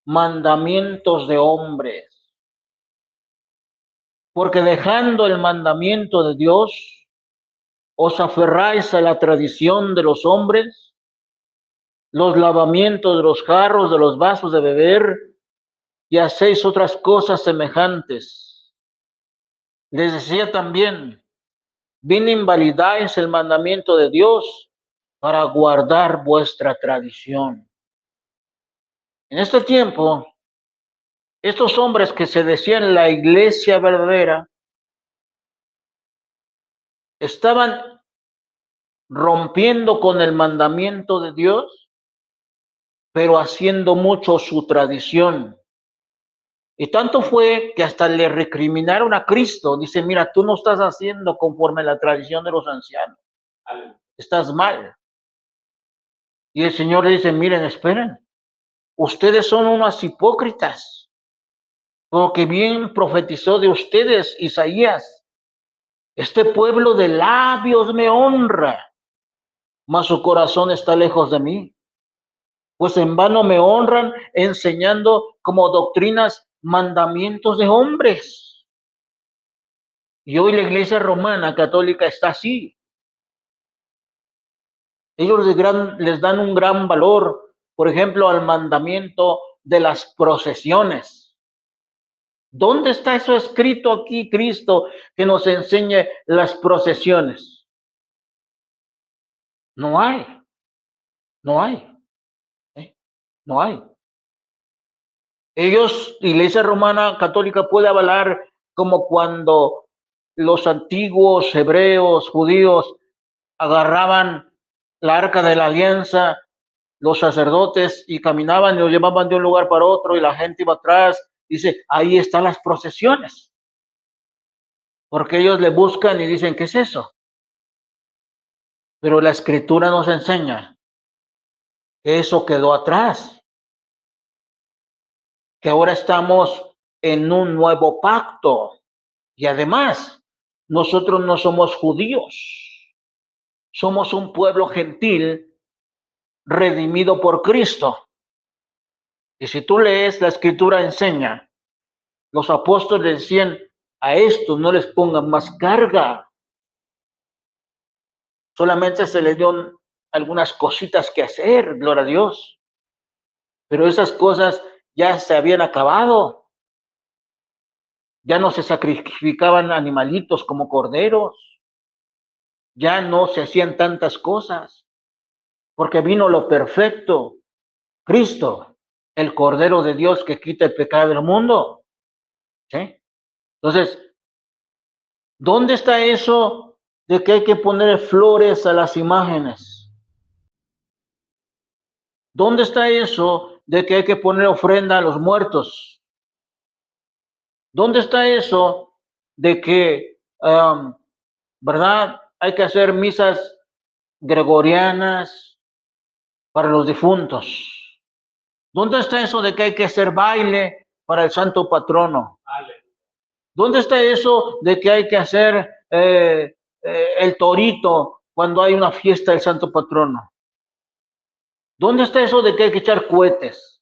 mandamientos de hombres. Porque dejando el mandamiento de Dios, os aferráis a la tradición de los hombres, los lavamientos de los jarros, de los vasos de beber, y hacéis otras cosas semejantes. Les decía también, bien invalidáis el mandamiento de Dios para guardar vuestra tradición. En este tiempo, estos hombres que se decían la iglesia verdadera, estaban rompiendo con el mandamiento de Dios, pero haciendo mucho su tradición. Y tanto fue que hasta le recriminaron a Cristo. Dice, mira, tú no estás haciendo conforme a la tradición de los ancianos. Estás mal. Y el Señor le dice, miren, esperen. Ustedes son unas hipócritas. Porque bien profetizó de ustedes Isaías. Este pueblo de labios me honra, mas su corazón está lejos de mí. Pues en vano me honran enseñando como doctrinas mandamientos de hombres. Y hoy la iglesia romana católica está así. Ellos les dan un gran valor, por ejemplo, al mandamiento de las procesiones. ¿Dónde está eso escrito aquí, Cristo, que nos enseñe las procesiones? No hay, no hay, no hay. Ellos, Iglesia Romana Católica, puede avalar como cuando los antiguos hebreos, judíos, agarraban la arca de la alianza, los sacerdotes, y caminaban y lo llevaban de un lugar para otro y la gente iba atrás. Dice, ahí están las procesiones. Porque ellos le buscan y dicen, ¿qué es eso? Pero la Escritura nos enseña que eso quedó atrás, que ahora estamos en un nuevo pacto. Y además, nosotros no somos judíos, somos un pueblo gentil redimido por Cristo. Y si tú lees, la Escritura enseña, los apóstoles decían, a estos no les pongan más carga. Solamente se les dio algunas cositas que hacer, gloria a Dios. Pero esas cosas ya se habían acabado. Ya no se sacrificaban animalitos como corderos. Ya no se hacían tantas cosas. Porque vino lo perfecto, Cristo, el Cordero de Dios que quita el pecado del mundo. ¿Sí? Entonces, ¿dónde está eso de que hay que poner flores a las imágenes? ¿Dónde está eso de que hay que poner ofrenda a los muertos? ¿Dónde está eso de que, ¿verdad? Hay que hacer misas gregorianas para los difuntos. ¿Dónde está eso de que hay que hacer baile para el santo patrono? ¿Dónde está eso de que hay que hacer el torito cuando hay una fiesta del santo patrono? ¿Dónde está eso de que hay que echar cohetes?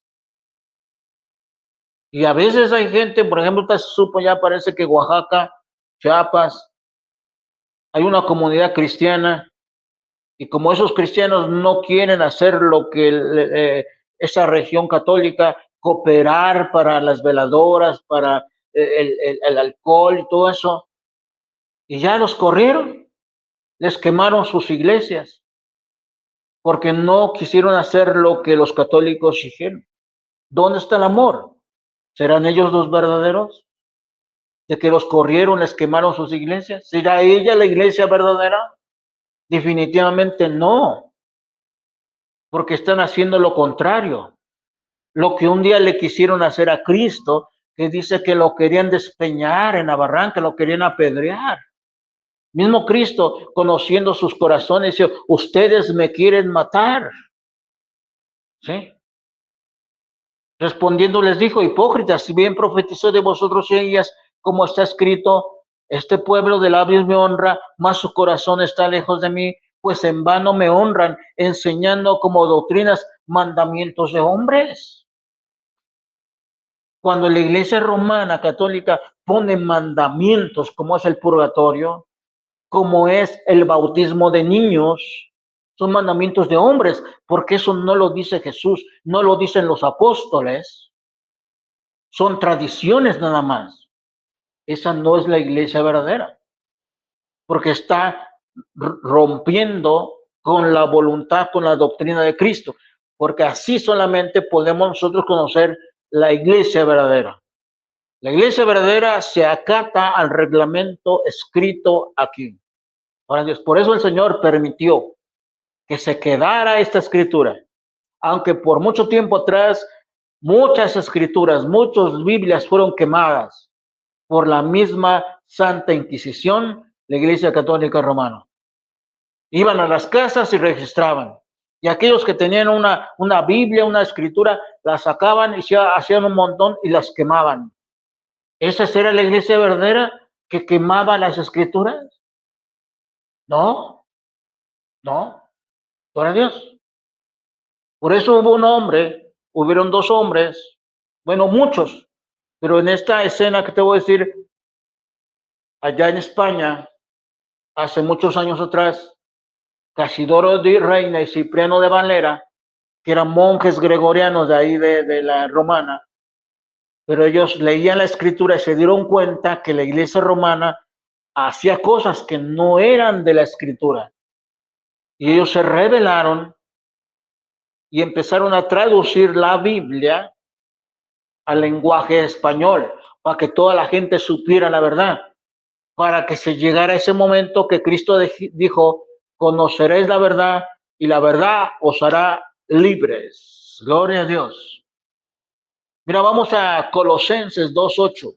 Y a veces hay gente, por ejemplo, se supo, ya parece que Oaxaca, Chiapas, hay una comunidad cristiana, y como esos cristianos no quieren hacer lo que esa región católica, cooperar para las veladoras, para el alcohol y todo eso, y ya los corrieron, les quemaron sus iglesias, porque no quisieron hacer lo que los católicos hicieron. ¿Dónde está el amor? ¿Serán ellos los verdaderos? ¿De que los corrieron, les quemaron sus iglesias? ¿Será ella la iglesia verdadera? Definitivamente no, porque están haciendo lo contrario. Lo que un día le quisieron hacer a Cristo, que dice que lo querían despeñar en la barranca, lo querían apedrear. Mismo Cristo, conociendo sus corazones, dice, ustedes me quieren matar. ¿Sí? Respondiendo les dijo, hipócritas, si bien profetizó de vosotros y ellas, como está escrito, este pueblo de labios me honra, mas su corazón está lejos de mí, pues en vano me honran, enseñando como doctrinas mandamientos de hombres. Cuando la iglesia romana católica pone mandamientos, como es el purgatorio, como es el bautismo de niños, son mandamientos de hombres, porque eso no lo dice Jesús, no lo dicen los apóstoles, son tradiciones nada más. Esa no es la iglesia verdadera, porque está rompiendo con la voluntad, con la doctrina de Cristo, porque así solamente podemos nosotros conocer la iglesia verdadera. La iglesia verdadera se acata al reglamento escrito aquí. Ahora Dios, por eso el Señor permitió que se quedara esta escritura, aunque por mucho tiempo atrás muchas escrituras, muchas Biblias fueron quemadas por la misma Santa Inquisición, la Iglesia Católica Romana. Iban a las casas y registraban. Y aquellos que tenían una Biblia, una escritura, la sacaban y se hacían un montón y las quemaban. ¿Esa era la iglesia verdadera que quemaba las escrituras? No, no, por Dios. Por eso hubieron dos hombres, bueno, muchos, pero en esta escena que te voy a decir, allá en España, hace muchos años atrás, Casidoro de Reina y Cipriano de Valera, que eran monjes gregorianos de ahí de la romana, pero ellos leían la escritura y se dieron cuenta que la iglesia romana hacía cosas que no eran de la escritura. Y ellos se rebelaron y empezaron a traducir la Biblia al lenguaje español, para que toda la gente supiera la verdad, para que se llegara ese momento que Cristo dijo, conoceréis la verdad y la verdad os hará libres. Gloria a Dios. Mira, vamos a Colosenses 2:8.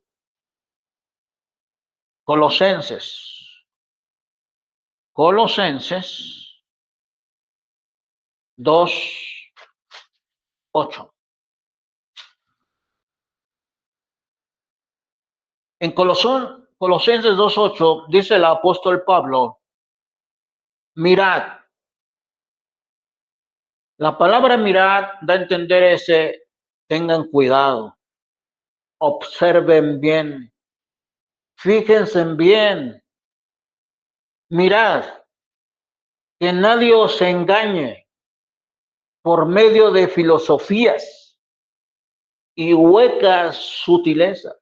Colosenses 2:8. En Colosenses 2:8 dice el apóstol Pablo, mirad. La palabra mirad da a entender tengan cuidado, observen bien, fíjense bien, mirad, que nadie os engañe por medio de filosofías y huecas sutilezas.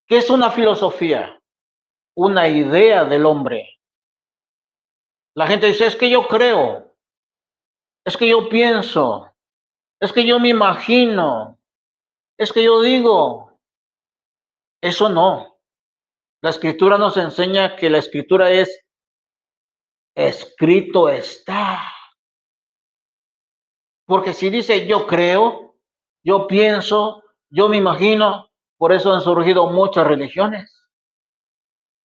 ¿Qué es una filosofía? Una idea del hombre. La gente dice, es que yo creo, es que yo pienso, es que yo me imagino, es que yo digo. Eso no. La escritura nos enseña que la escritura es escrito está. Porque si dice yo creo, yo pienso, yo me imagino, por eso han surgido muchas religiones.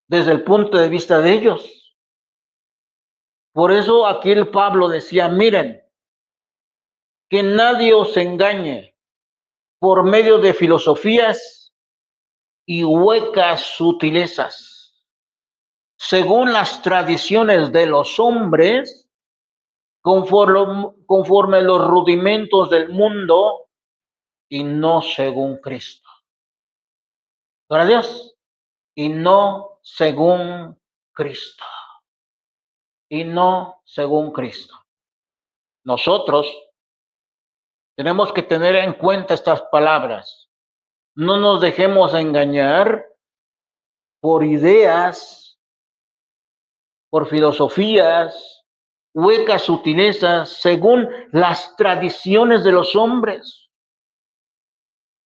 desde el punto de vista de ellos. Por eso aquí el Pablo decía, miren, que nadie os engañe por medio de filosofías y huecas sutilezas, según las tradiciones de los hombres, conforme los rudimentos del mundo y no según Cristo. Gloria a Dios. Y no según Cristo. Y no según Cristo. Nosotros tenemos que tener en cuenta estas palabras. No nos dejemos engañar por ideas, por filosofías, huecas sutilezas, según las tradiciones de los hombres,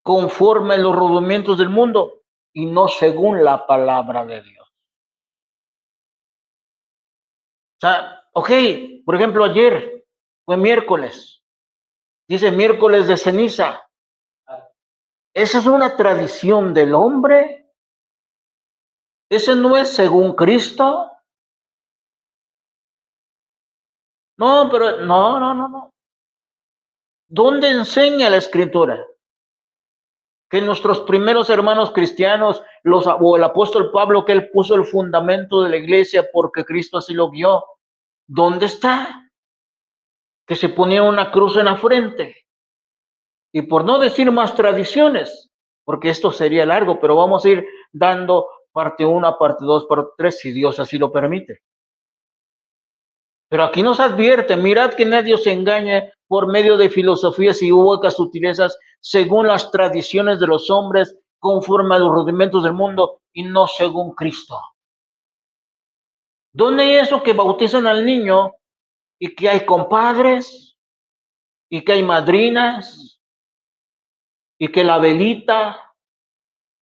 conforme a los rudimentos del mundo y no según la palabra de Dios. O sea, ok, por ejemplo, ayer fue miércoles, dice miércoles de ceniza. ¿Esa es una tradición del hombre? ¿Ese no es según Cristo? No, pero no. ¿Dónde enseña la Escritura? Que nuestros primeros hermanos cristianos, o el apóstol Pablo, que él puso el fundamento de la iglesia porque Cristo así lo guió. ¿Dónde está? Que se ponía una cruz en la frente. Y por no decir más tradiciones, porque esto sería largo, pero vamos a ir dando parte 1, parte 2, parte 3, si Dios así lo permite. Pero aquí nos advierte, mirad que nadie os engañe por medio de filosofías y huecas sutilezas, según las tradiciones de los hombres, conforme a los rudimentos del mundo, y no según Cristo. ¿Dónde es eso que bautizan al niño y que hay compadres y que hay madrinas y que la velita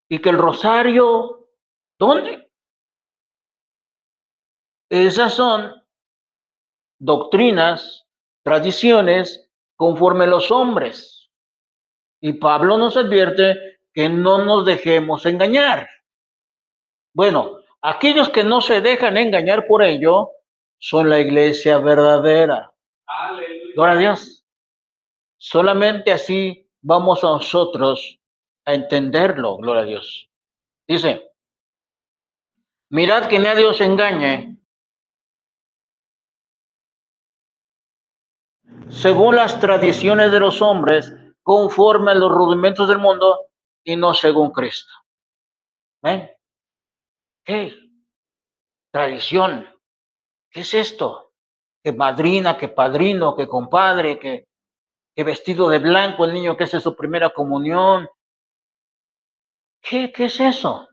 y que el rosario? ¿Dónde? Esas son doctrinas, tradiciones conforme a los hombres. Y Pablo nos advierte que no nos dejemos engañar. Bueno, aquellos que no se dejan engañar por ello son la iglesia verdadera. Aleluya. Gloria a Dios. Solamente así vamos a nosotros a entenderlo, gloria a Dios. Dice, mirad que nadie os engañe según las tradiciones de los hombres, conforme a los rudimentos del mundo y no según Cristo. ¿Eh? ¿Qué? Tradición. ¿Qué es esto? Que madrina, que padrino, que compadre, que vestido de blanco el niño que hace su primera comunión. ¿Qué es eso?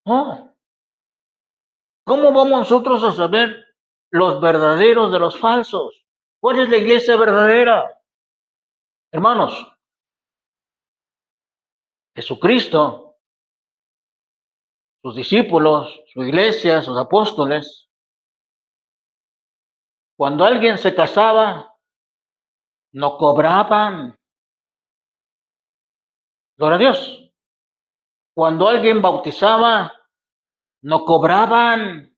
No. ¿Cómo vamos nosotros a saber los verdaderos de los falsos? ¿Cuál es la iglesia verdadera? Hermanos, Jesucristo, sus discípulos, su iglesia, sus apóstoles, cuando alguien se casaba, no cobraban. Gloria a Dios. Cuando alguien bautizaba, no cobraban.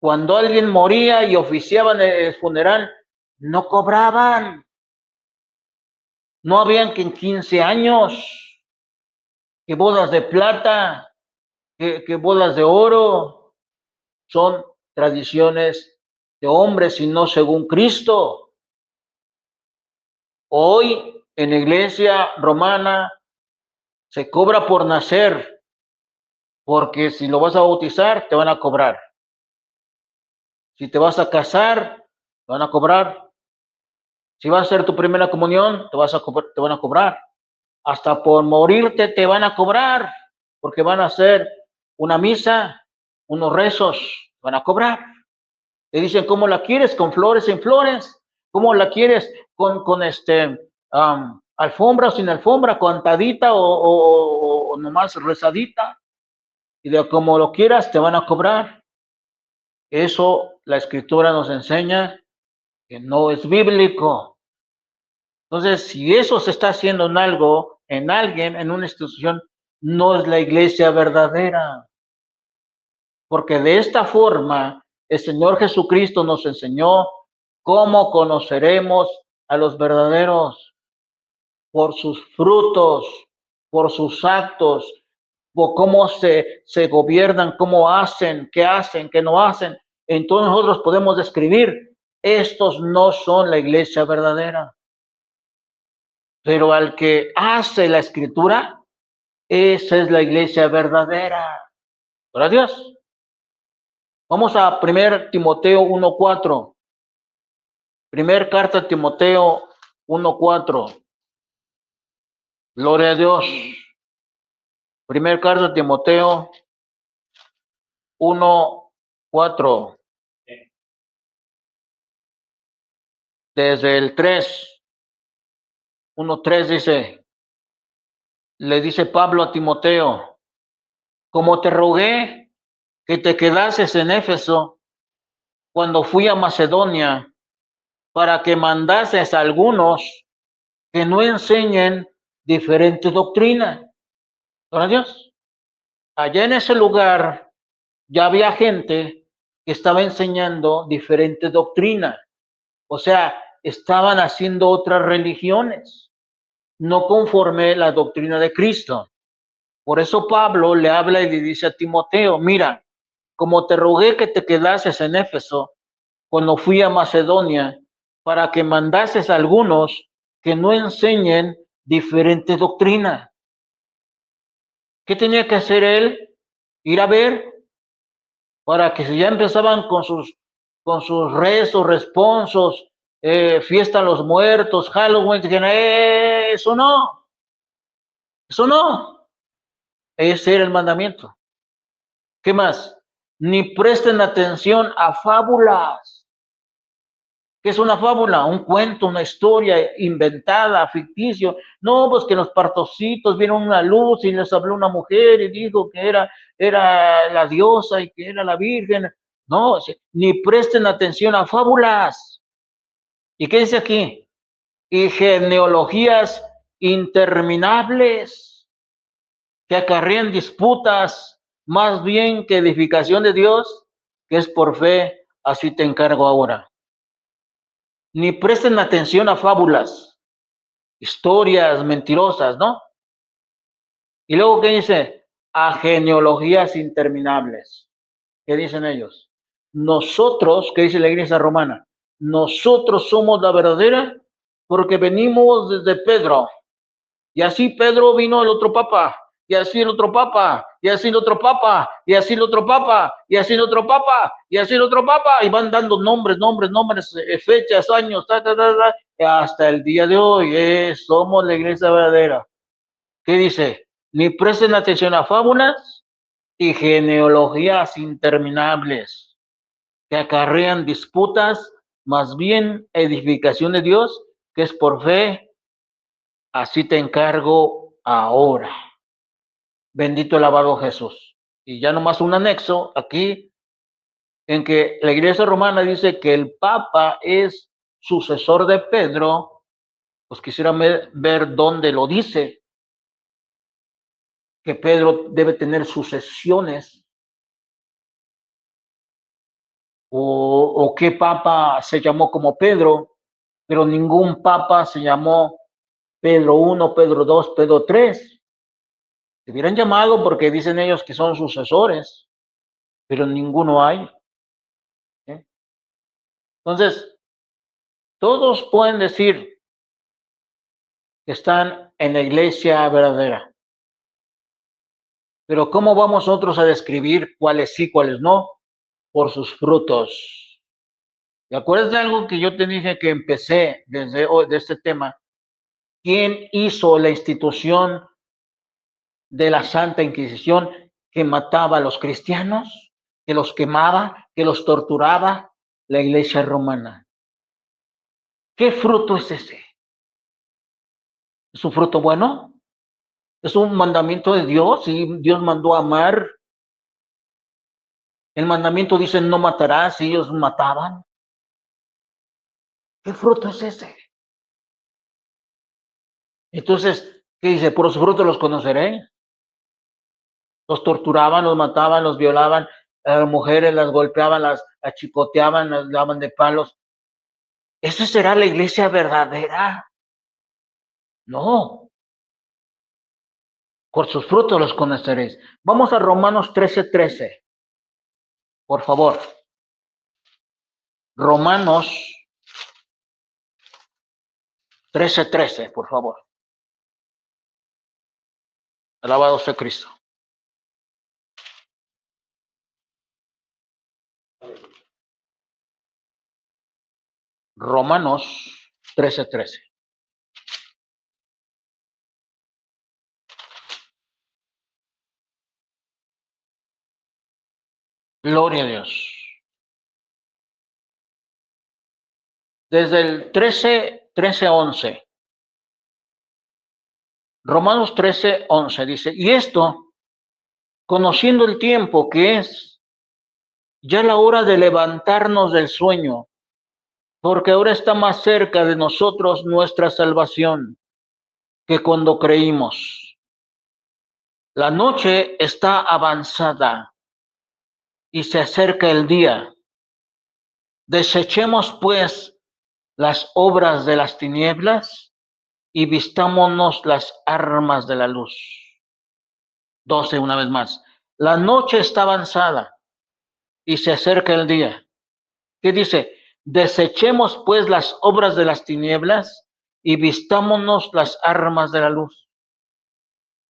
Cuando alguien moría y oficiaban el funeral, no cobraban. No habían que en 15 años, que bodas de plata, que bodas de oro. Son tradiciones de hombres y no según Cristo. Hoy en la iglesia romana se cobra por nacer, porque si lo vas a bautizar, te van a cobrar. Si te vas a casar, te van a cobrar. Si vas a hacer tu primera comunión, te van a cobrar. Hasta por morirte te van a cobrar, porque van a hacer una misa, unos rezos, te van a cobrar. Te dicen, ¿cómo la quieres? ¿Con flores, sin flores? ¿Cómo la quieres? ¿Con alfombra o sin alfombra? ¿Contadita o nomás rezadita? Y de como lo quieras, te van a cobrar. Eso la Escritura nos enseña que no es bíblico. Entonces, si eso se está haciendo en algo, en alguien, en una institución, no es la iglesia verdadera. Porque de esta forma el Señor Jesucristo nos enseñó cómo conoceremos a los verdaderos: por sus frutos, por sus actos, por cómo se gobiernan, cómo hacen, qué no hacen. Entonces nosotros podemos describir, estos no son la iglesia verdadera. Pero al que hace la escritura, esa es la iglesia verdadera. Gloria a Dios. Vamos a 1 Timoteo 1:4. Primer carta a Timoteo 1:4. Gloria a Dios. Primer carta a Timoteo 1:4. Desde el 3. 1:3 dice, le dice Pablo a Timoteo: como te rogué que te quedases en Éfeso cuando fui a Macedonia, para que mandases a algunos que no enseñen diferente doctrina. Gloria a Dios. Allá en ese lugar ya había gente que estaba enseñando diferente doctrina. O sea, estaban haciendo otras religiones, no conforme la doctrina de Cristo. Por eso Pablo le habla y le dice a Timoteo: mira, como te rogué que te quedases en Éfeso cuando fui a Macedonia, para que mandases a algunos que no enseñen diferente doctrina. ¿Qué tenía que hacer él? Ir a ver, para que si ya empezaban con sus rezos, responsos, fiesta a los muertos, Halloween, dijeron, eso no, eso no. Ese era el mandamiento. ¿Qué más? Ni presten atención a fábulas. ¿Qué es una fábula? Un cuento, una historia inventada, ficticio. No, pues que los partocitos vieron una luz y les habló una mujer y dijo que era la diosa y que era la virgen. No, ni presten atención a fábulas. ¿Y qué dice aquí? Y genealogías interminables que acarrean disputas, más bien que edificación de Dios, que es por fe, así te encargo ahora. Ni presten atención a fábulas, historias mentirosas, ¿no? Y luego, ¿qué dice? A genealogías interminables. ¿Qué dicen ellos? Nosotros, ¿qué dice la iglesia romana? Nosotros somos la verdadera porque venimos desde Pedro. Y así Pedro vino el otro papa, y así el otro papa, y así el otro papa, y así el otro papa, y así el otro papa, y así el otro papa, y van dando nombres, fechas, años, hasta el día de hoy. Somos la iglesia verdadera. ¿Qué dice? Ni presten atención a fábulas y genealogías interminables que acarrean disputas, más bien edificación de Dios, que es por fe, así te encargo ahora. Bendito alabado Jesús. Y ya nomás un anexo aquí en que la iglesia romana dice que el Papa es sucesor de Pedro. Pues quisiera ver dónde lo dice, que Pedro debe tener sucesiones, o qué Papa se llamó como Pedro, pero ningún Papa se llamó Pedro I, Pedro II, Pedro III. Se hubieran llamado porque dicen ellos que son sucesores, pero ninguno hay. ¿Eh? Entonces, todos pueden decir que están en la iglesia verdadera, pero ¿cómo vamos nosotros a describir cuáles sí, cuáles no? Por sus frutos. ¿Te acuerdas de algo que yo te dije que empecé desde hoy, de este tema? ¿Quién hizo la institución de la Santa Inquisición que mataba a los cristianos, que los quemaba, que los torturaba? La iglesia romana. ¿Qué fruto es ese? ¿Es un fruto bueno? ¿Es un mandamiento de Dios? Y Dios mandó a amar. El mandamiento dice no matarás, y ellos mataban. ¿Qué fruto es ese? Entonces, ¿qué dice? Por los frutos los conoceré. Los torturaban, los mataban, los violaban, a las mujeres las golpeaban, las achicoteaban, las daban de palos. ¿Esa será la iglesia verdadera? No. Por sus frutos los conoceréis. Vamos a Romanos 13:13. Por favor. Romanos 13:13, por favor. Alabado sea Cristo. Romanos 13:13. Gloria a Dios. Desde el 13:11. Romanos 13:11 dice, y esto, conociendo el tiempo que es ya la hora de levantarnos del sueño, porque ahora está más cerca de nosotros nuestra salvación que cuando creímos. La noche está avanzada y se acerca el día. Desechemos pues las obras de las tinieblas y vistámonos las armas de la luz. 12 una vez más. La noche está avanzada y se acerca el día. ¿Qué dice? Desechemos pues las obras de las tinieblas y vistámonos las armas de la luz.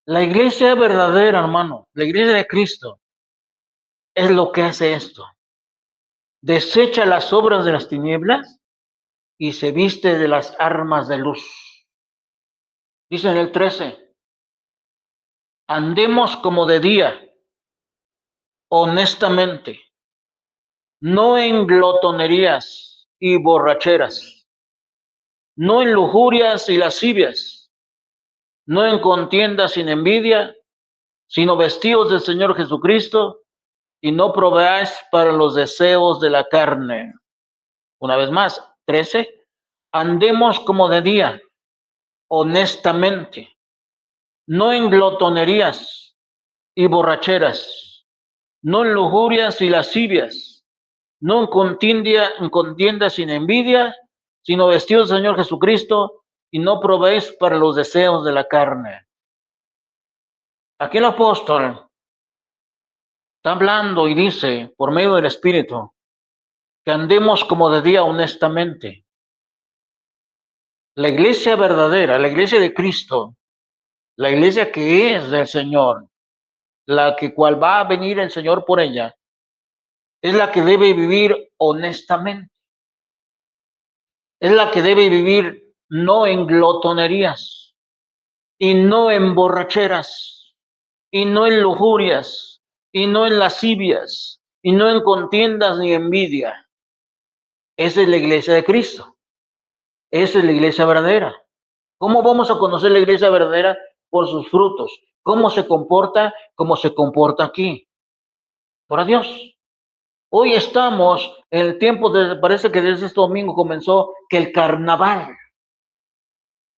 La iglesia verdadera, hermano, la iglesia de Cristo, es lo que hace esto. Desecha las obras de las tinieblas y se viste de las armas de luz. Dice en el 13, andemos como de día, honestamente, no en glotonerías y borracheras, no en lujurias y lascivias, no en contiendas sin envidia, sino vestidos del Señor Jesucristo y no proveáis para los deseos de la carne. Una vez más, 13, andemos como de día, honestamente, no en glotonerías y borracheras, no en lujurias y lascivias, no en contiendas sin envidia, sino vestidos del Señor Jesucristo y no proveéis para los deseos de la carne. Aquí el apóstol está hablando y dice, por medio del Espíritu, que andemos como de día honestamente. La iglesia verdadera, la iglesia de Cristo, la iglesia que es del Señor, la que cual va a venir el Señor por ella, es la que debe vivir honestamente. Es la que debe vivir no en glotonerías, y no en borracheras, y no en lujurias, y no en lascivias, y no en contiendas ni envidia. Esa es la iglesia de Cristo. Esa es la iglesia verdadera. ¿Cómo vamos a conocer la iglesia verdadera? Por sus frutos. ¿Cómo se comporta? Como se comporta aquí. Por Dios. Hoy estamos en el tiempo de, parece que desde este domingo comenzó que el carnaval.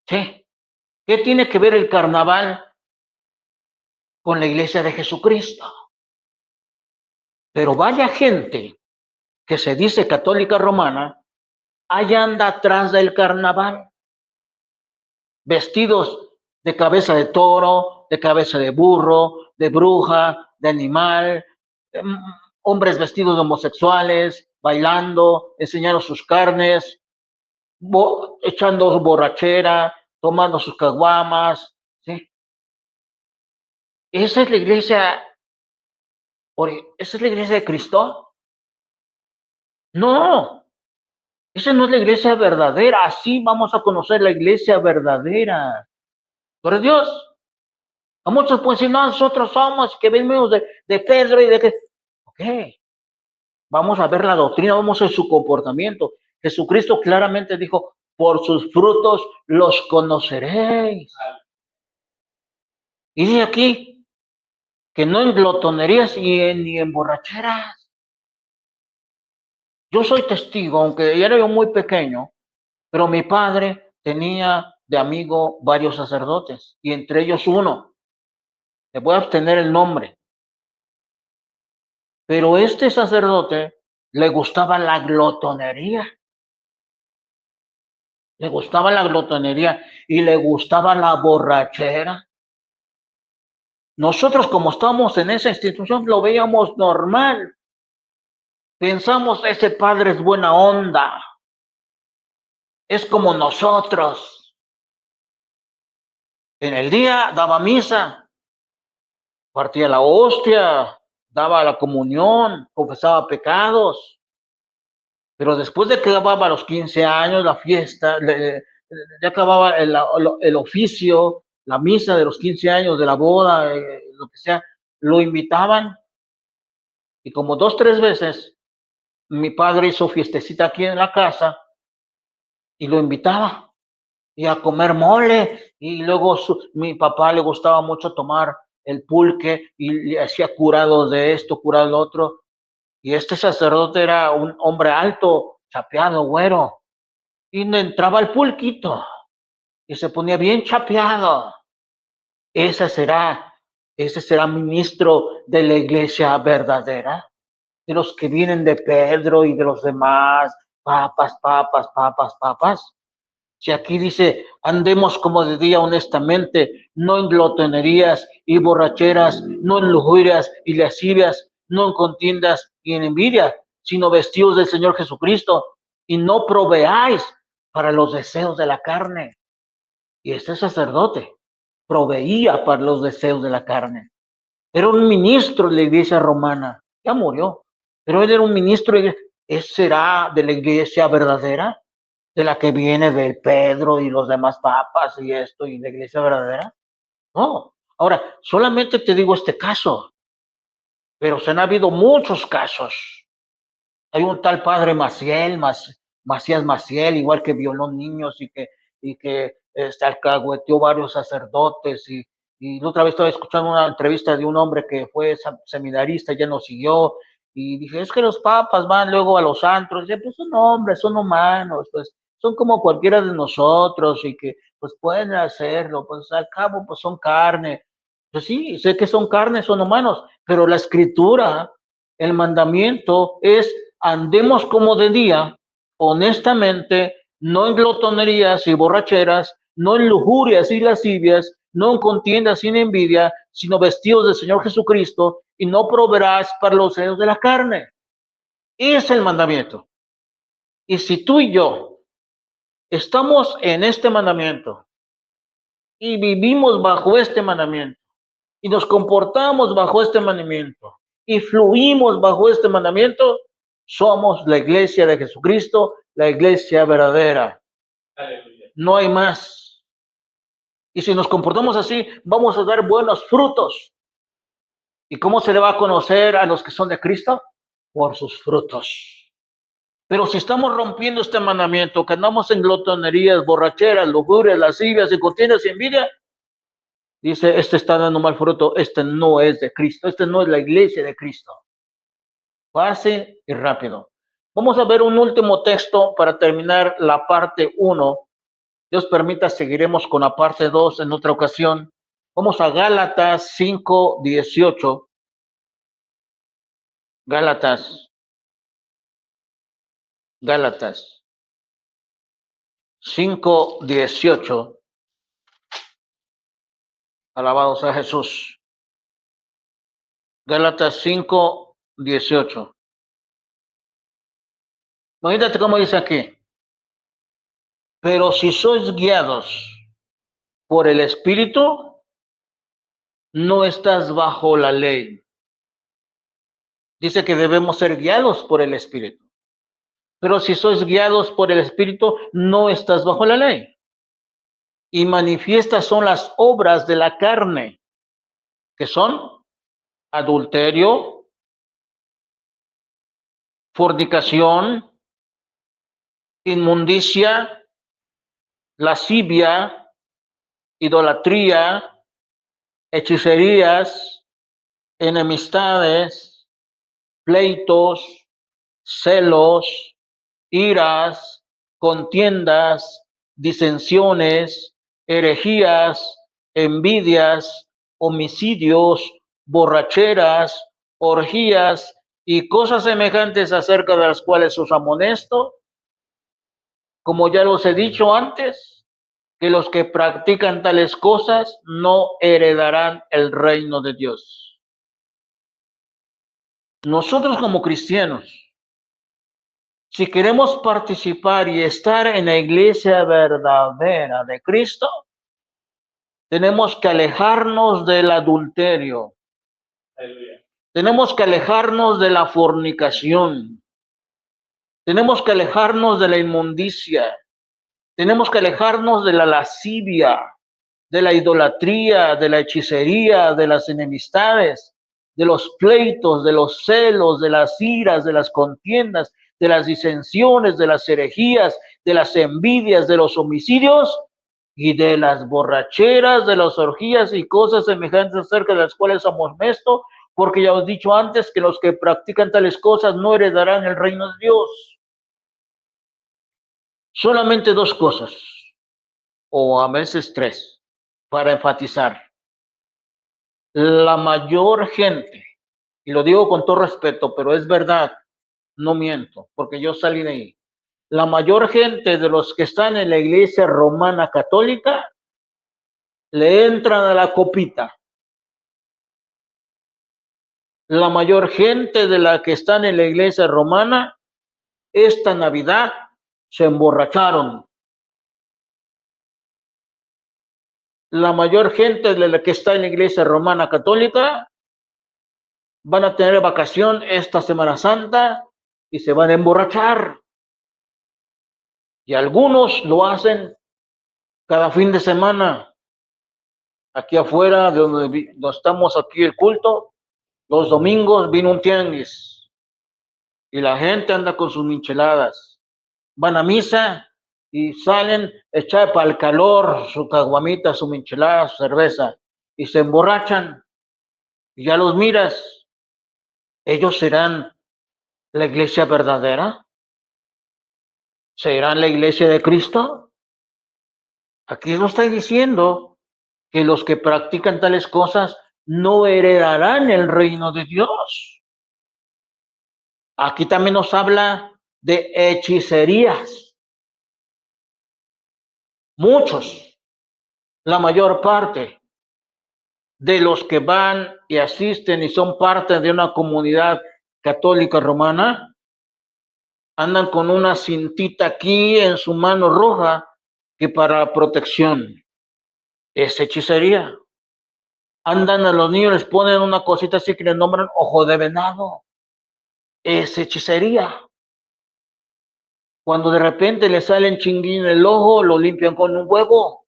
¿Sí? ¿Qué tiene que ver el carnaval con la iglesia de Jesucristo? Pero vaya gente que se dice católica romana, allá anda atrás del carnaval, vestidos de cabeza de toro, de cabeza de burro, de bruja, de animal, hombres vestidos de homosexuales, bailando, enseñando sus carnes, echando borrachera, tomando sus caguamas, ¿sí? Esa es la iglesia, esa es la iglesia de Cristo. No, esa no es la iglesia verdadera. Así vamos a conocer la iglesia verdadera. Por Dios. A muchos pueden decir, no, nosotros somos que venimos de Pedro y de que. Ok, vamos a ver la doctrina, vamos a ver su comportamiento. Jesucristo claramente dijo, por sus frutos los conoceréis. Y dice aquí que no en glotonerías ni en borracheras. Yo soy testigo, aunque era yo muy pequeño, pero mi padre tenía de amigo varios sacerdotes, y entre ellos uno, le voy a obtener el nombre, Pero este sacerdote le gustaba la glotonería. Le gustaba la glotonería y le gustaba la borrachera. Nosotros, como estamos en esa institución, lo veíamos normal. Pensamos, ese padre es buena onda. Es como nosotros. En el día daba misa, partía la hostia, daba la comunión, confesaba pecados. Pero después de que acababa los 15 años, la fiesta, ya acababa el oficio, la misa de los 15 años, de la boda, lo que sea, lo invitaban. Y como 2, 3 veces, mi padre hizo fiestecita aquí en la casa y lo invitaba. Y a comer mole. Y luego mi papá le gustaba mucho tomar el pulque y le hacía curados de esto, curado de otro. Y este sacerdote era un hombre alto, chapeado, güero. Y no entraba el pulquito y se ponía bien chapeado. Ese será ministro de la iglesia verdadera, de los que vienen de Pedro y de los demás, papas, papas, papas, papas. Si aquí dice, andemos como de día honestamente, no en glotonerías y borracheras, no en lujurias y lascivias, no en contiendas y en envidia, sino vestidos del Señor Jesucristo, y no proveáis para los deseos de la carne. Y este sacerdote proveía para los deseos de la carne. Era un ministro de la iglesia romana, ya murió, pero él era un ministro, ¿será de la iglesia verdadera? De la que viene del Pedro y los demás papas y esto y la iglesia verdadera. No. Ahora, solamente te digo este caso, pero se han habido muchos casos. Hay un tal padre Maciel, Macías Maciel, igual que violó niños y que alcahueteó varios sacerdotes y la otra vez estaba escuchando una entrevista de un hombre que fue seminarista, ya no siguió, y dije, es que los papas van luego a los antros, y dice, pues son hombres, son humanos, pues son como cualquiera de nosotros y que pues pueden hacerlo, pues al cabo pues son carne. Pues sí, sé que son carne, son humanos, pero la escritura, el mandamiento es andemos como de día, honestamente, no en glotonerías y borracheras, no en lujurias y lascivias, no en contiendas sin envidia, sino vestidos del Señor Jesucristo, y no proveerás para los deseos de la carne. Es el mandamiento. Y si tú y yo estamos en este mandamiento y vivimos bajo este mandamiento y nos comportamos bajo este mandamiento y fluimos bajo este mandamiento, somos la iglesia de Jesucristo, la iglesia verdadera. Aleluya. No hay más. Y si nos comportamos así, vamos a dar buenos frutos. ¿Y cómo se le va a conocer a los que son de Cristo? Por sus frutos. Pero si estamos rompiendo este mandamiento, que andamos en glotonerías, borracheras, lujurias, lascivias y contiendas y envidia, dice, este está dando mal fruto, este no es de Cristo, este no es la iglesia de Cristo. Fácil y rápido. Vamos a ver un último texto para terminar la parte 1. Dios permita, seguiremos con la parte 2 en otra ocasión. Vamos a Gálatas 5:18. Gálatas 5:18. Alabado sea Jesús. Gálatas 5:18. Imagínate cómo dice aquí. Pero si sois guiados por el Espíritu, no estás bajo la ley. Dice que debemos ser guiados por el Espíritu. Pero si sois guiados por el Espíritu, no estás bajo la ley. Y manifiestas son las obras de la carne, que son adulterio, fornicación, inmundicia, lascivia, idolatría, hechicerías, enemistades, pleitos, celos, iras, contiendas, disensiones, herejías, envidias, homicidios, borracheras, orgías y cosas semejantes acerca de las cuales os amonesto, como ya los he dicho antes, que los que practican tales cosas no heredarán el reino de Dios. Nosotros como cristianos, si queremos participar y estar en la iglesia verdadera de Cristo, tenemos que alejarnos del adulterio. Aleluya. Tenemos que alejarnos de la fornicación. Tenemos que alejarnos de la inmundicia. Tenemos que alejarnos de la lascivia, de la idolatría, de la hechicería, de las enemistades, de los pleitos, de los celos, de las iras, de las contiendas, de las disensiones, de las herejías, de las envidias, de los homicidios y de las borracheras, de las orgías y cosas semejantes acerca de las cuales amonesto, porque ya os he dicho antes que los que practican tales cosas no heredarán el reino de Dios. Solamente dos cosas, o a veces tres, para enfatizar. La mayor gente, y lo digo con todo respeto, pero es verdad, no miento, porque yo salí de ahí. La mayor gente de los que están en la iglesia romana católica le entran a la copita. La mayor gente de la que están en la iglesia romana, esta Navidad se emborracharon. La mayor gente de la que está en la iglesia romana católica van a tener vacación esta Semana Santa y se van a emborrachar. Y algunos lo hacen cada fin de semana. Aquí afuera, de donde estamos aquí el culto, los domingos vino un tianguis y la gente anda con sus micheladas. Van a misa y salen echar para el calor su caguamita, su michelada, su cerveza y se emborrachan y ya los miras. ¿Ellos serán la iglesia verdadera? ¿Serán la iglesia de Cristo? Aquí lo está diciendo que los que practican tales cosas no heredarán el reino de Dios. Aquí también nos habla de hechicerías. Muchos, la mayor parte de los que van y asisten y son parte de una comunidad católica romana, andan con una cintita aquí en su mano roja que para protección. Es hechicería. Andan a los niños, les ponen una cosita así que les nombran ojo de venado. Es hechicería. Cuando de repente le salen chinguín en el ojo, lo limpian con un huevo.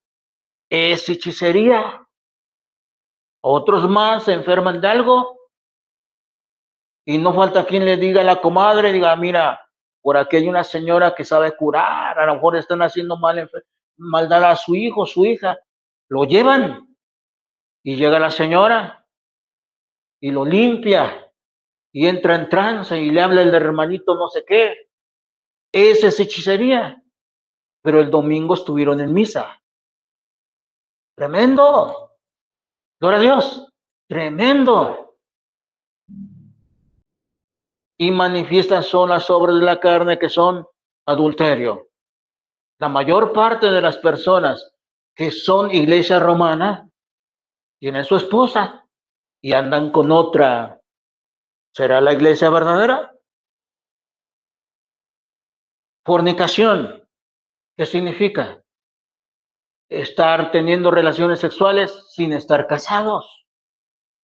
Es hechicería. Otros más se enferman de algo y no falta quien le diga a la comadre, diga, mira, por aquí hay una señora que sabe curar, a lo mejor están haciendo maldad a su hijo, su hija. Lo llevan y llega la señora y lo limpia y entra en trance y le habla el hermanito no sé qué. Esa es hechicería. Pero el domingo estuvieron en misa. Tremendo. Gloria a Dios. Tremendo. Y manifiestan son las obras de la carne que son adulterio. La mayor parte de las personas que son iglesia romana tienen su esposa y andan con otra. ¿Será la iglesia verdadera? Fornicación. ¿Qué significa? Estar teniendo relaciones sexuales sin estar casados.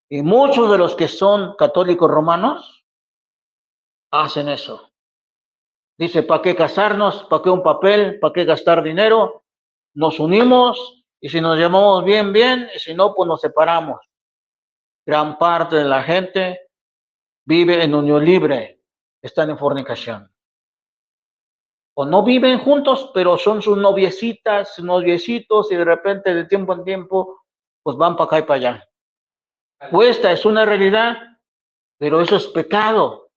Y muchos de los que son católicos romanos hacen eso. Dice, ¿para qué casarnos? ¿Para qué un papel? ¿Para qué gastar dinero? Nos unimos y si nos llamamos bien, bien, y si no, pues nos separamos. Gran parte de la gente vive en unión libre, están en fornicación. O no viven juntos, pero son sus noviecitas, noviecitos, y de repente de tiempo en tiempo, pues van para acá y para allá. Pues esta es una realidad, pero eso es pecado.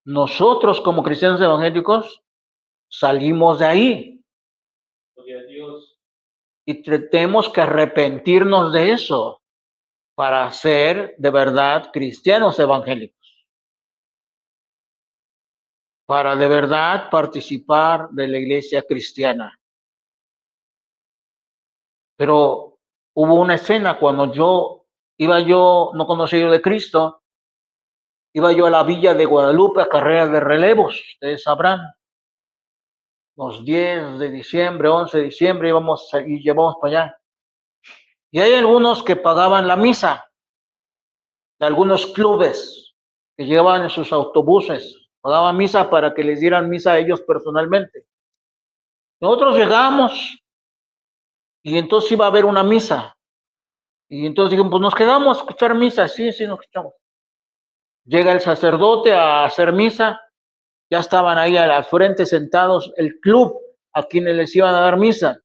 Nosotros como cristianos evangélicos salimos de ahí. Y tenemos que arrepentirnos de eso para ser de verdad cristianos evangélicos. para de verdad participar de la iglesia cristiana. Pero hubo una escena cuando no conocía yo de Cristo, iba yo a la villa de Guadalupe a carrera de relevos, ustedes sabrán, los 10 de diciembre, 11 de diciembre llevamos para allá. Y hay algunos que pagaban la misa, de algunos clubes que llevaban en sus autobuses, pagaban misa para que les dieran misa a ellos personalmente. Nosotros llegamos y entonces iba a haber una misa. Y entonces dijimos, pues nos quedamos a escuchar misa. Sí, nos escuchamos. Llega el sacerdote a hacer misa, ya estaban ahí a la frente sentados el club a quienes les iban a dar misa.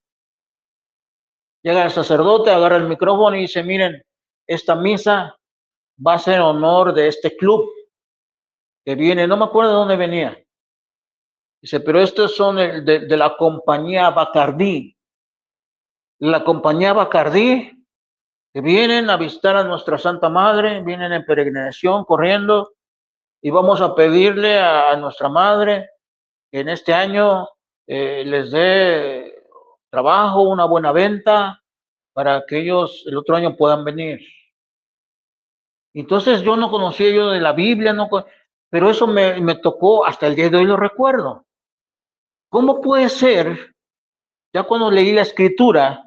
Llega el sacerdote, agarra el micrófono y dice, miren, esta misa va a ser en honor de este club que viene, no me acuerdo de dónde venía. Dice, pero estos son de la compañía Bacardí. La compañía Bacardí, que vienen a visitar a nuestra Santa Madre, vienen en peregrinación, corriendo, y vamos a pedirle a nuestra Madre que en este año les dé trabajo, una buena venta, para que ellos el otro año puedan venir. Entonces yo no conocía yo de la Biblia, pero eso me tocó, hasta el día de hoy lo recuerdo. ¿Cómo puede ser, ya cuando leí la escritura,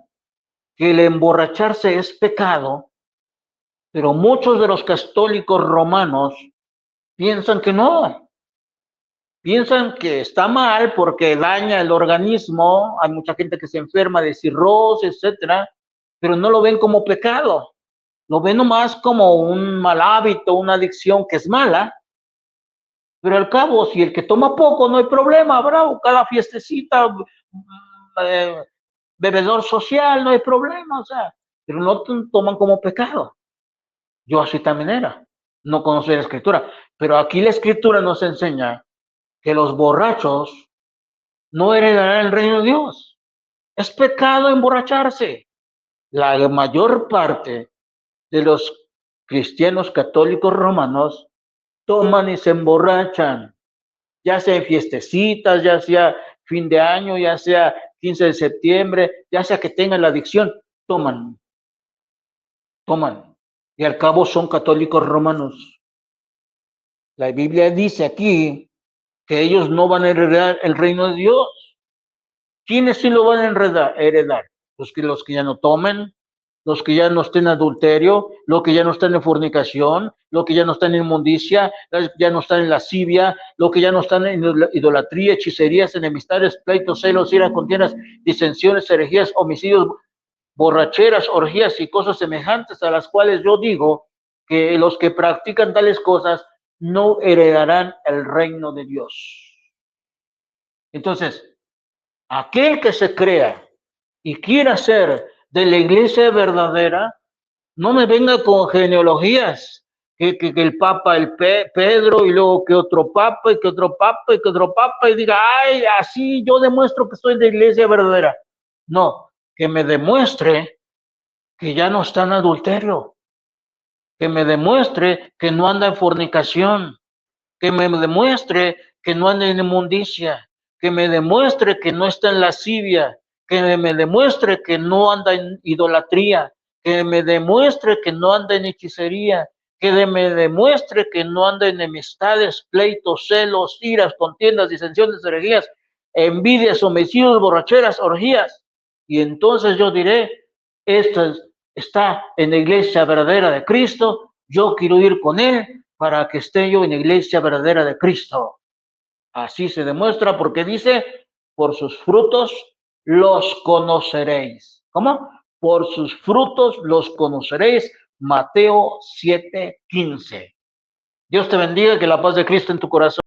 que el emborracharse es pecado, pero muchos de los católicos romanos piensan que no, piensan que está mal porque daña el organismo, hay mucha gente que se enferma de cirrosis, etcétera, pero no lo ven como pecado, lo ven nomás como un mal hábito, una adicción que es mala, pero al cabo, si el que toma poco no hay problema, bravo, cada fiestecita, bebedor social, no hay problema, o sea, pero no toman como pecado. Yo así también era, no conocía la escritura, pero aquí la escritura nos enseña que los borrachos no heredarán el reino de Dios. Es pecado emborracharse. La mayor parte de los cristianos católicos romanos toman y se emborrachan, ya sea en fiestecitas, ya sea fin de año, ya sea 15 de septiembre, ya sea que tengan la adicción, toman. Y al cabo son católicos romanos. La Biblia dice aquí que ellos no van a heredar el reino de Dios. ¿Quiénes sí lo van a heredar? Los que ya no tomen, los que ya no estén en adulterio, los que ya no están en fornicación, los que ya no están en inmundicia, ya no están en lascivia, los que ya no están en idolatría, hechicerías, enemistades, pleitos, celos, iras, contiendas, disensiones, herejías, homicidios, borracheras, orgías y cosas semejantes, a las cuales yo digo que los que practican tales cosas no heredarán el reino de Dios. Entonces, aquel que se crea y quiera ser de la iglesia verdadera, no me venga con genealogías, que el Papa, Pedro, y luego que otro Papa, y que otro Papa, y que otro Papa, y diga, ay, así yo demuestro que soy de iglesia verdadera. No, que me demuestre que ya no está en adulterio, que me demuestre que no anda en fornicación, que me demuestre que no anda en inmundicia, que me demuestre que no está en lascivia, que me demuestre que no anda en idolatría, que me demuestre que no anda en hechicería, que me demuestre que no anda en enemistades, pleitos, celos, iras, contiendas, disensiones, herejías, envidias, homicidios, borracheras, orgías. Y entonces yo diré, esto está en la iglesia verdadera de Cristo, yo quiero ir con él para que esté yo en la iglesia verdadera de Cristo. Así se demuestra porque dice, por sus frutos los conoceréis. ¿Cómo? Por sus frutos los conoceréis. Mateo 7:15. Dios te bendiga, que la paz de Cristo en tu corazón.